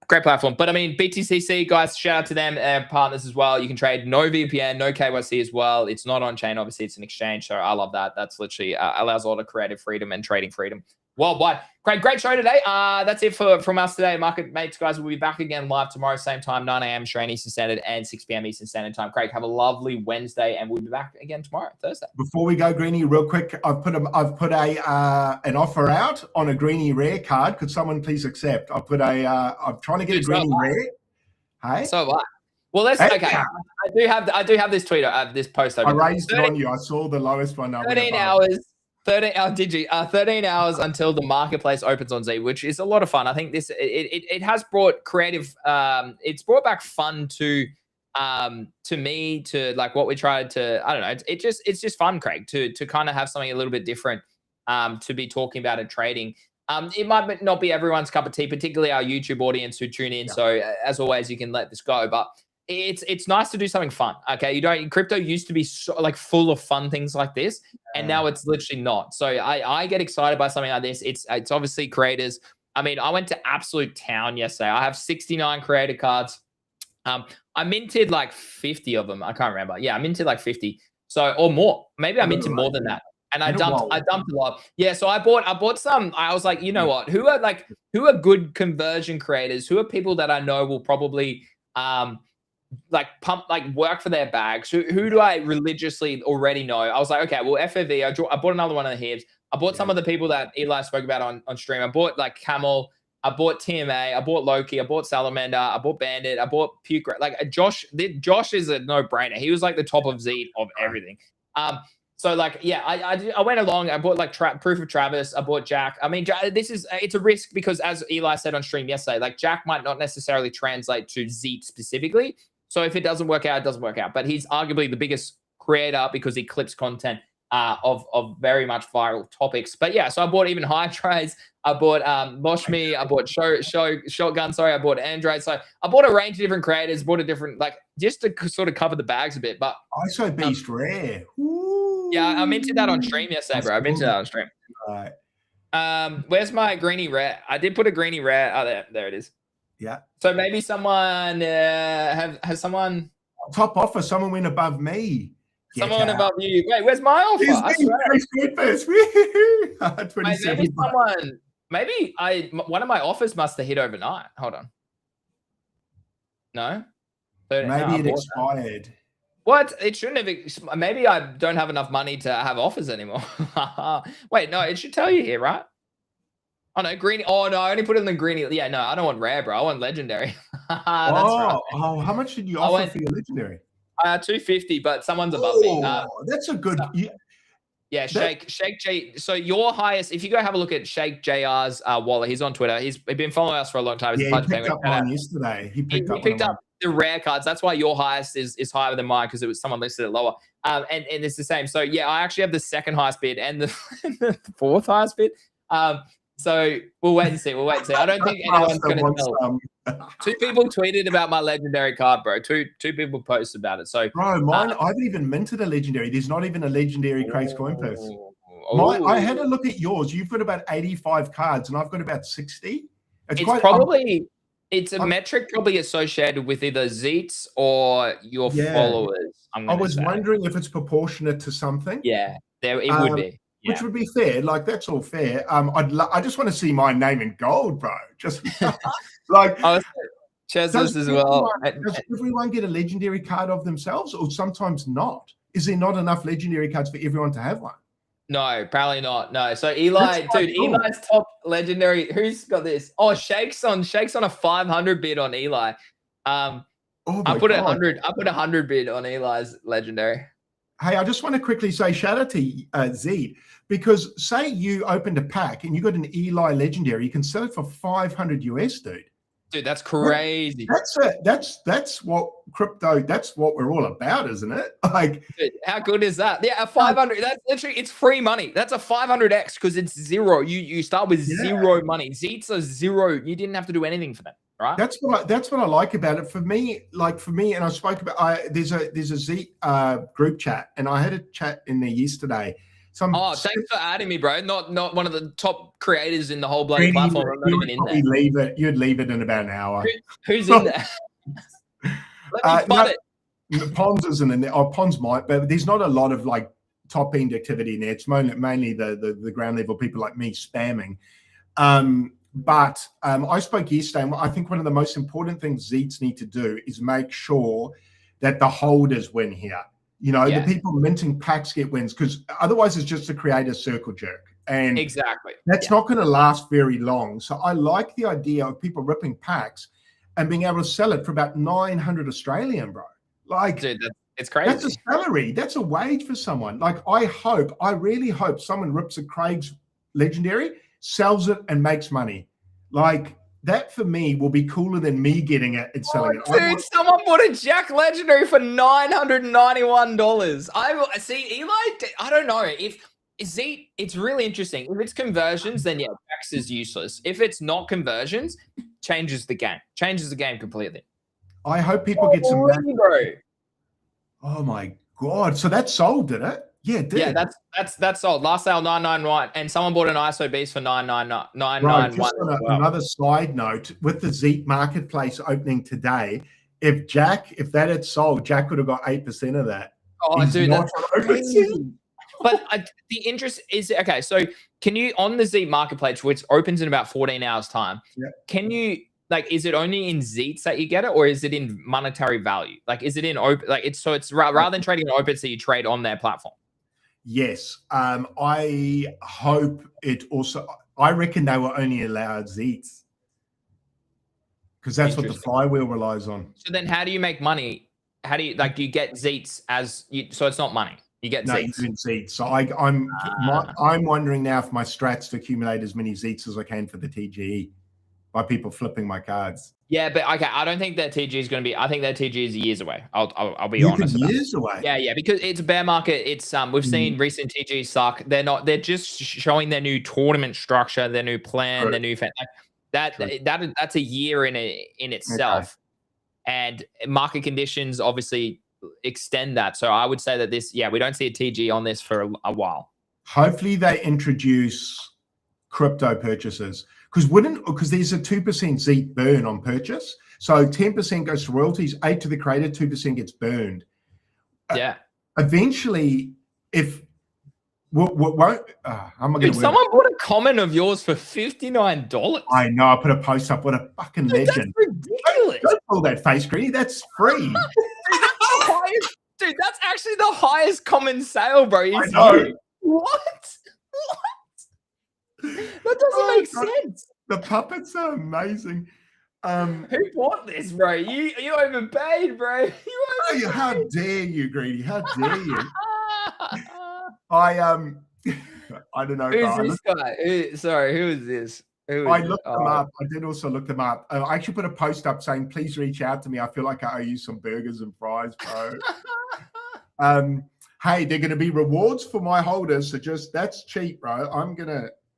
Great platform. But I mean, BTCC, guys, shout out to them, partners as well. You can trade no VPN, no KYC as well. It's not on chain. Obviously, it's an exchange. So I love that. That's literally allows a lot of creative freedom and trading freedom worldwide. Great show today. That's it from us today. Market Mates, guys. We'll be back again live tomorrow, same time, 9 a.m. Australian Eastern Standard and 6 p.m. Eastern Standard Time. Craig, have a lovely Wednesday, and we'll be back again tomorrow, Thursday. Before we go, Greenie, real quick, I've put an offer out on a Greenie Rare card. Could someone please accept? I'm trying to get a Greenie Rare. Hey, so what? Well, let's okay. I do have this tweet, this post. I raised it on you. I saw the lowest one. 13 hours. 13 hours until the marketplace opens on Z, which is a lot of fun. I think this it has brought creative. It's brought back fun to me, to like what we tried to. I don't know. It's just fun, Craig, to kind of have something a little bit different to be talking about and trading. It might not be everyone's cup of tea, particularly our YouTube audience who tune in. Yeah. So as always, you can let this go, but it's nice to do something fun. Okay, crypto used to be so, like full of fun things like this, and now it's literally not. So I get excited by something like this. It's obviously creators. I mean, I went to absolute town yesterday. I have 69 creator cards. I minted like 50 of them. I can't remember. Yeah, I minted like 50. So or more. Maybe I minted more than that. And I dumped a lot. Yeah, so I bought some. I was like, you know what? Who are good conversion creators? Who are people that I know will probably work for their bags? Who do I religiously already know? I was like, okay, well, FFV, I bought another one of the Hibbs. I bought some of the people that Eli spoke about on stream. I bought like Camel, I bought TMA, I bought Loki, I bought Salamander, I bought Bandit, I bought Puke. Like Josh is a no-brainer. He was like the top of Z of everything. So like, yeah, I went along. I bought like Proof of Travis. I bought Jack. I mean, it's a risk because as Eli said on stream yesterday, like Jack might not necessarily translate to Z specifically. So if it doesn't work out, it doesn't work out. But he's arguably the biggest creator because he clips content of very much viral topics. But yeah, so I bought even High Trades. I bought Moshmi. I bought Shotgun. Sorry, I bought Android. So I bought a range of different creators. Bought a different just to sort of cover the bags a bit. But ISO Beast Rare. Ooh. Yeah, I minted that on stream yesterday, bro. I minted that on stream. Right. Where's my Greenie Rare? I did put a Greenie Rare. Oh, there it is. Yeah. So maybe someone has someone top offer. Someone went above me. Someone above you. Wait, where's my offer? Maybe one of my offers must have hit overnight. Hold on. No. Maybe it expired. What? It shouldn't have. Maybe I don't have enough money to have offers anymore. Wait, no, it should tell you here, right? Oh no, Greenie. Oh no, I only put it in the Greenie. Yeah, no, I don't want rare, bro. I want legendary. That's right. Oh, how much did you offer for your legendary? 250, but someone's above me. That's a good. Yeah, Shake J. So your highest, if you go have a look at Shake JR's wallet, he's on Twitter. He's been following us for a long time. He picked up one yesterday. He picked up the rare cards. That's why your highest is higher than mine, because it was someone listed it lower. And it's the same. So yeah, I actually have the second highest bid and the, the fourth highest bid. So we'll wait and see. We'll wait and see. I don't think anyone's going to tell. 2 people tweeted about my legendary card, bro. Two people posted about it. So, bro, mine, I haven't even minted a legendary. There's not even a legendary Craze coin purse. I had a look at yours. You've got about 85 cards, and I've got about 60. It's probably it's a metric probably associated with either Zeets or your followers. I was wondering if it's proportionate to something. Yeah, it would be. Yeah. Which would be fair. Like, that's all fair. I just want to see my name in gold, bro. Just like Chez's as well. Does everyone get a legendary card of themselves, or sometimes not? Is there not enough legendary cards for everyone to have one? No, probably not. No. So Eli, dude, cool. Eli's top legendary. Who's got this? Oh, Shake's on a 500 bid on Eli. I put 100. I put 100 bid on Eli's legendary. Hey, I just want to quickly say shout out to Z, because say you opened a pack and you got an Eli legendary, you can sell it for 500 US, dude. Dude, that's crazy. That's what crypto. That's what we're all about, isn't it? Like, dude, how good is that? Yeah, a 500. That's literally, it's free money. That's a 500x because it's zero. You start with zero money. Zeets are zero. You didn't have to do anything for them, right? That's what I like about it. For me, and I spoke about. There's a Z group chat, and I had a chat in there yesterday. Thanks for adding me, bro. Not one of the top creators in the whole bloody platform. I'm not even in there. You'd leave it in about an hour. Who's in there? Let me spot it. Pons isn't in there. Oh, Pons might, but there's not a lot of like top end activity in there. It's mainly the ground level people like me spamming. But I spoke yesterday, and I think one of the most important things Zeets need to do is make sure that the holders win here. You know, the people minting packs get wins, because otherwise it's just to create a circle jerk. And exactly, that's not going to last very long. So I like the idea of people ripping packs and being able to sell it for about 900 Australian, bro. Like, dude, it's crazy. That's a salary. That's a wage for someone. Like, I really hope someone rips a Craig's legendary, sells it, and makes money. Like, that for me will be cooler than me getting it and selling it. Dude, someone bought a Jack legendary for $991. I see Eli. I don't know if Z. It's really interesting. If it's conversions, then Jax is useless. If it's not conversions, changes the game. Changes the game completely. I hope people get some. Bro. Oh my god! So that sold, did it? Yeah, it did. Yeah, that's sold. Last sale 991, and someone bought an ISO beast for 991. Another side note, with the Zeet marketplace opening today, if that had sold, Jack would have got 8% of that. Oh, dude, that's crazy. But the interest is okay. So can you, on the Zeet marketplace, which opens in about 14 hours time, can you, like, is it only in Zeets that you get it, or is it in monetary value? Like, is it in open? Like, it's rather than trading in opens, that you trade on their platform. Yes, I hope it also. I reckon they were only allowed Zeets because that's what the flywheel relies on. So then, how do you make money? How do you do you get Zeets as you? So it's not money. You get Zeets. You Zeets. So I'm wondering now if my strats to accumulate as many Zeets as I can for the TGE by people flipping my cards. Yeah, but okay, I don't think that TG is going to be. I think that TG is years away. I'll be honest. Years away. Yeah, because it's a bear market. It's we've seen recent TGs suck. They're not. They're just showing their new tournament structure, their new plan, their new that's a year in itself, and market conditions obviously extend that. So I would say that this, we don't see a TG on this for a while. Hopefully they introduce crypto purchases. Because there's a 2% Zeet burn on purchase. So 10% goes to royalties, 8 to the creator, 2% gets burned. Yeah. Eventually, if someone bought a comment of yours for $59. I know. I put a post up. What a fucking legend. That's ridiculous. Don't pull that face, Greedy. That's free. Dude, that's actually the highest common sale, bro. I know. What? That doesn't make sense. The puppets are amazing. Who bought this, bro? You overpaid, bro. How dare you, Greedy? How dare you? I don't know. Who's this guy? Who is this? I looked them up. I did also look them up. I actually put a post up saying, please reach out to me. I feel like I owe you some burgers and fries, bro. Hey, they're going to be rewards for my holders. So that's cheap, bro.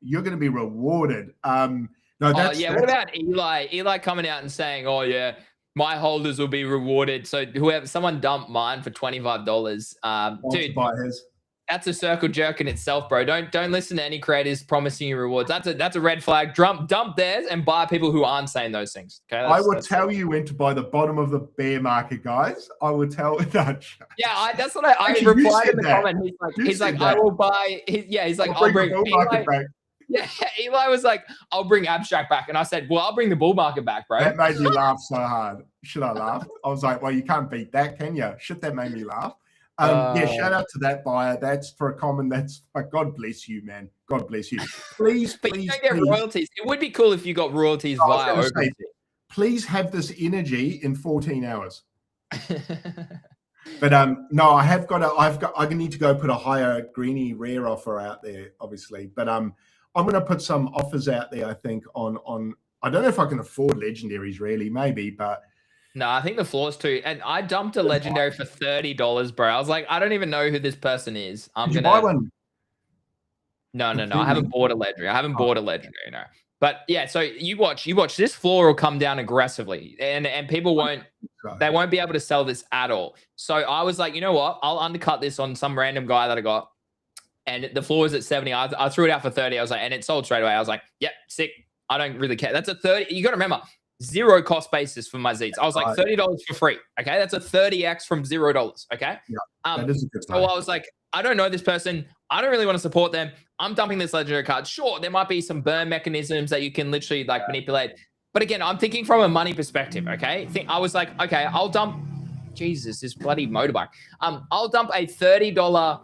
You're going to be rewarded. No, what about Eli? Eli coming out and saying, oh yeah, my holders will be rewarded. So someone dumped mine for $25. Dude, buy his. That's a circle jerk in itself, bro. Don't listen to any creators promising you rewards. That's a red flag. Dump theirs and buy people who aren't saying those things. Okay. I would tell you when to buy the bottom of the bear market, guys. I would tell that. Yeah, that's what I replied in the comment. He's like, I will buy. He's like, I'll bring the bull market back. Yeah, Eli was like, I'll bring abstract back. And I said, well, I'll bring the bull market back, bro. That made me laugh so hard. Should I laugh? I was like, well, you can't beat that, can you? That made me laugh. Yeah, shout out to that buyer. That's for a comment. That's like, God bless you, man. God bless you. Please, but you don't get royalties. It would be cool if you got royalties via OpenSea. Please have this energy in 14 hours. But no, I need to go put a higher greenie rare offer out there, obviously. But I'm going to put some offers out there, I think, on I don't know if I can afford legendaries really, maybe, but no, I think the floor's too. And I dumped a legendary for $30, bro. I was like, I don't even know who this person is. Did you buy one? No. I haven't bought a legendary. No. But yeah, so you watch this floor will come down aggressively, and people won't be able to sell this at all. So I was like, you know what? I'll undercut this on some random guy that I got. And the floor was at 70. I threw it out for 30. I was like, and it sold straight away. I was like, yep, sick. I don't really care. That's a 30. You got to remember, zero cost basis for my Zs. I was like $30 for free. Okay, that's a 30x from $0. Okay, that is a good so I was like, I don't know this person. I don't really want to support them. I'm dumping this legendary card. Sure, there might be some burn mechanisms that you can literally like manipulate. But again, I'm thinking from a money perspective. Okay, I was like, okay, I'll dump. Jesus, this bloody motorbike. I'll dump a $30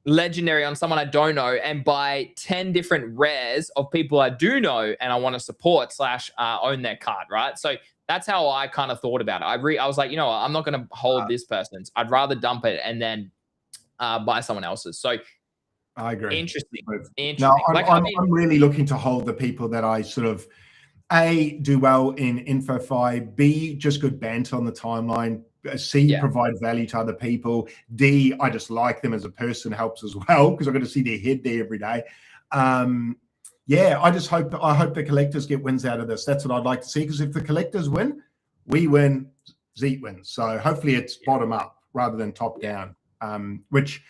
legendary on someone I don't know and buy 10 different rares of people I do know and I want to support / own their card, right? So that's how I kind of thought about it. I was like, you know what? I'm not going to hold this person's. I'd rather dump it and then buy someone else's. So I agree. Interesting. No, I'm really looking to hold the people that I sort of A, do well in InfoFi, B, just good banter on the timeline, C, provide value to other people, D, I just like them as a person, helps as well because I've got to see their head there every day. Yeah, I hope the collectors get wins out of this. That's what I'd like to see, because if the collectors win, we win, Zeet wins. So hopefully it's bottom up rather than top down, which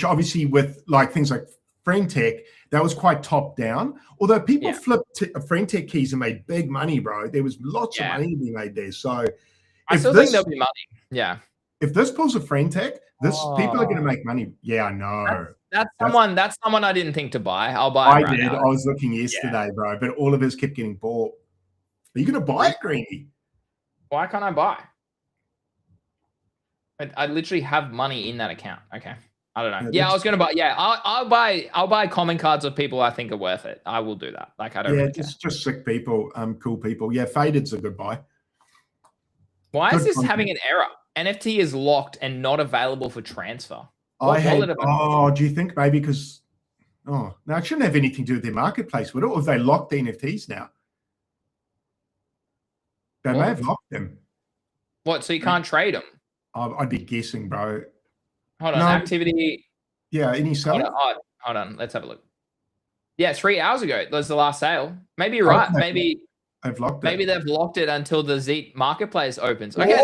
obviously with like things like Friendtech, that was quite top down. Although people flipped Friendtech keys and made big money, bro. There was lots of money to be made there. So I still think there'll be money. Yeah. If this pulls a Friendtech, people are going to make money. Yeah, I know. That's someone I didn't think to buy. I'll buy. I did. I was looking yesterday, bro, but all of us kept getting bought. Are you going to buy it, Greenie? Why can't I buy? I literally have money in that account. Okay. I don't know. Yeah, I was gonna buy. Yeah, I'll buy common cards of people I think are worth it. I will do that. Like I don't. Yeah, really just sick people, cool people. Yeah, Faded's a good buy. Why is this having an error? NFT is locked and not available for transfer. Do you think maybe because? Oh, now it shouldn't have anything to do with their marketplace, would it? Or have they locked the NFTs now? They may have locked them. What? So you can't trade them? I'd be guessing, bro. Hold on, activity. Yeah, any sale? Hold on, let's have a look. Yeah, 3 hours ago was the last sale. Maybe you're right. Maybe they've locked it. Maybe they've locked it until the Zeet marketplace opens. Okay,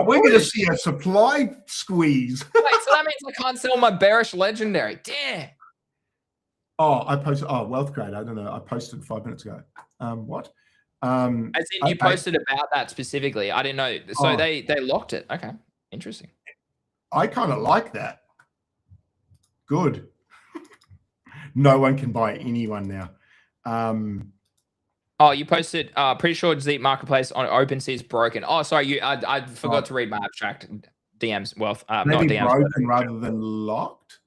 we're going to see a supply squeeze. Wait, so that means I can't sell my bearish legendary. Damn. Oh, I posted. Oh, wealth grade. I don't know. I posted 5 minutes ago. What? As in you posted about that specifically. I didn't know. So they locked it. Okay, interesting. I kind of like that. Good. No one can buy anyone now. You posted, pretty sure Zeet Marketplace on OpenSea is broken. Oh, sorry, I forgot to read my abstract DMs. Wealth, maybe not DMs, broken rather than locked?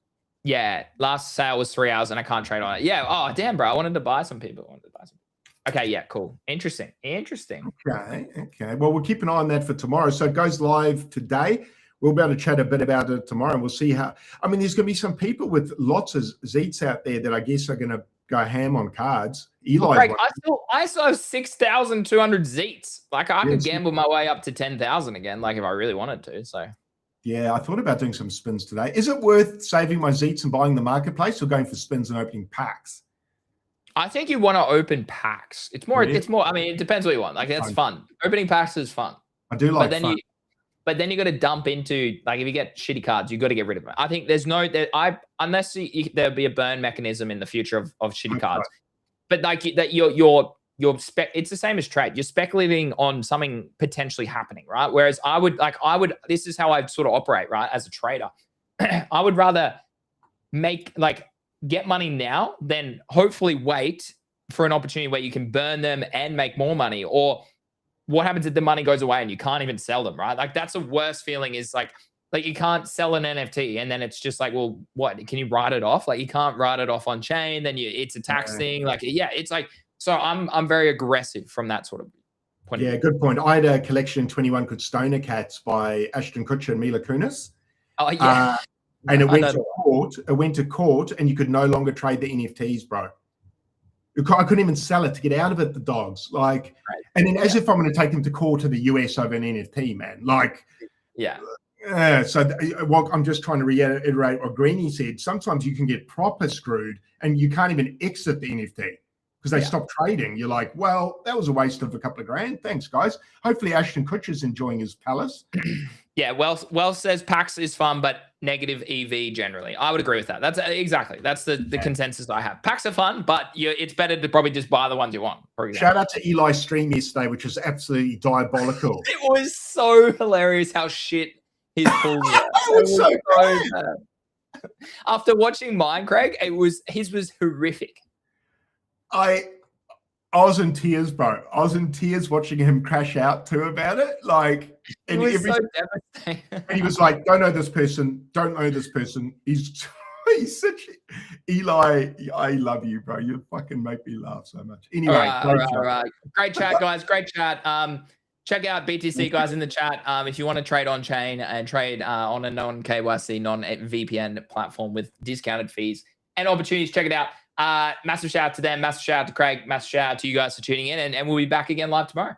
Yeah, last sale was 3 hours and I can't trade on it. Yeah, oh, damn, bro. I wanted to buy some people. Okay, yeah, cool. Interesting. Okay. Well, we'll keep an eye on that for tomorrow. So it goes live today. We'll be able to chat a bit about it tomorrow, and we'll see how. I mean, there's going to be some people with lots of Zeets out there that I guess are going go ham on cards. Well, Craig, I still have 6,200 zeets. Like I could gamble my way up to 10,000 again, like if I really wanted to. So yeah, I thought about doing some spins today. Is it worth saving my zeets and buying the marketplace, or going for spins and opening packs? I think you want to open packs. It's more. Really? It's more. I mean, it depends what you want. Like that's fun. Opening packs is fun. I do like. But then you got to dump into, like, if you get shitty cards, you got to get rid of them. I think there's no unless there'll be a burn mechanism in the future of shitty cards. But like that, it's the same as trade. You're speculating on something potentially happening, right? Whereas I would. This is how I sort of operate, right? As a trader, I would rather get money now than hopefully wait for an opportunity where you can burn them and make more money. Or what happens if the money goes away and you can't even sell them, right? Like that's the worst feeling, is like you can't sell an NFT and then it's just like, well, what, can you write it off? Like you can't write it off on chain, then it's a tax thing. Like, yeah, it's like, so I'm very aggressive from that sort of point of view. Good point. I had a collection 21 Good Stoner Cats by Ashton Kutcher and Mila Kunis. Oh yeah. And it went to court. It went to court, and you could no longer trade the NFTs, bro. I couldn't even sell it to get out of it. The dogs, like, and then as if I'm going to take them to court to the US over an NFT, man. Like, so I'm just trying to reiterate what Greeny said. Sometimes you can get proper screwed, and you can't even exit the NFT because they stop trading. You're like, well, that was a waste of a couple of grand. Thanks, guys. Hopefully, Ashton Kutcher's enjoying his palace. Yeah, Wells says PAX is fun, but negative EV generally. I would agree with that. That's the consensus I have. PAX are fun, but it's better to probably just buy the ones you want. For example. Shout out to Eli's stream yesterday, which was absolutely diabolical. It was so hilarious how shit his pulls were. It was so bad. After watching mine, Craig, his was horrific. I was in tears, bro. I was in tears watching him crash out too about it. Like, it was so devastating. And he was like, "Don't know this person. Don't know this person." He's such Eli. I love you, bro. You fucking make me laugh so much. Anyway, all right. Great chat, guys. Great chat. Check out BTC guys in the chat. If you want to trade on chain and trade on a non-KYC, non-VPN platform with discounted fees and opportunities, check it out. Massive shout out to them, massive shout out to Craig, massive shout out to you guys for tuning in, and we'll be back again live tomorrow.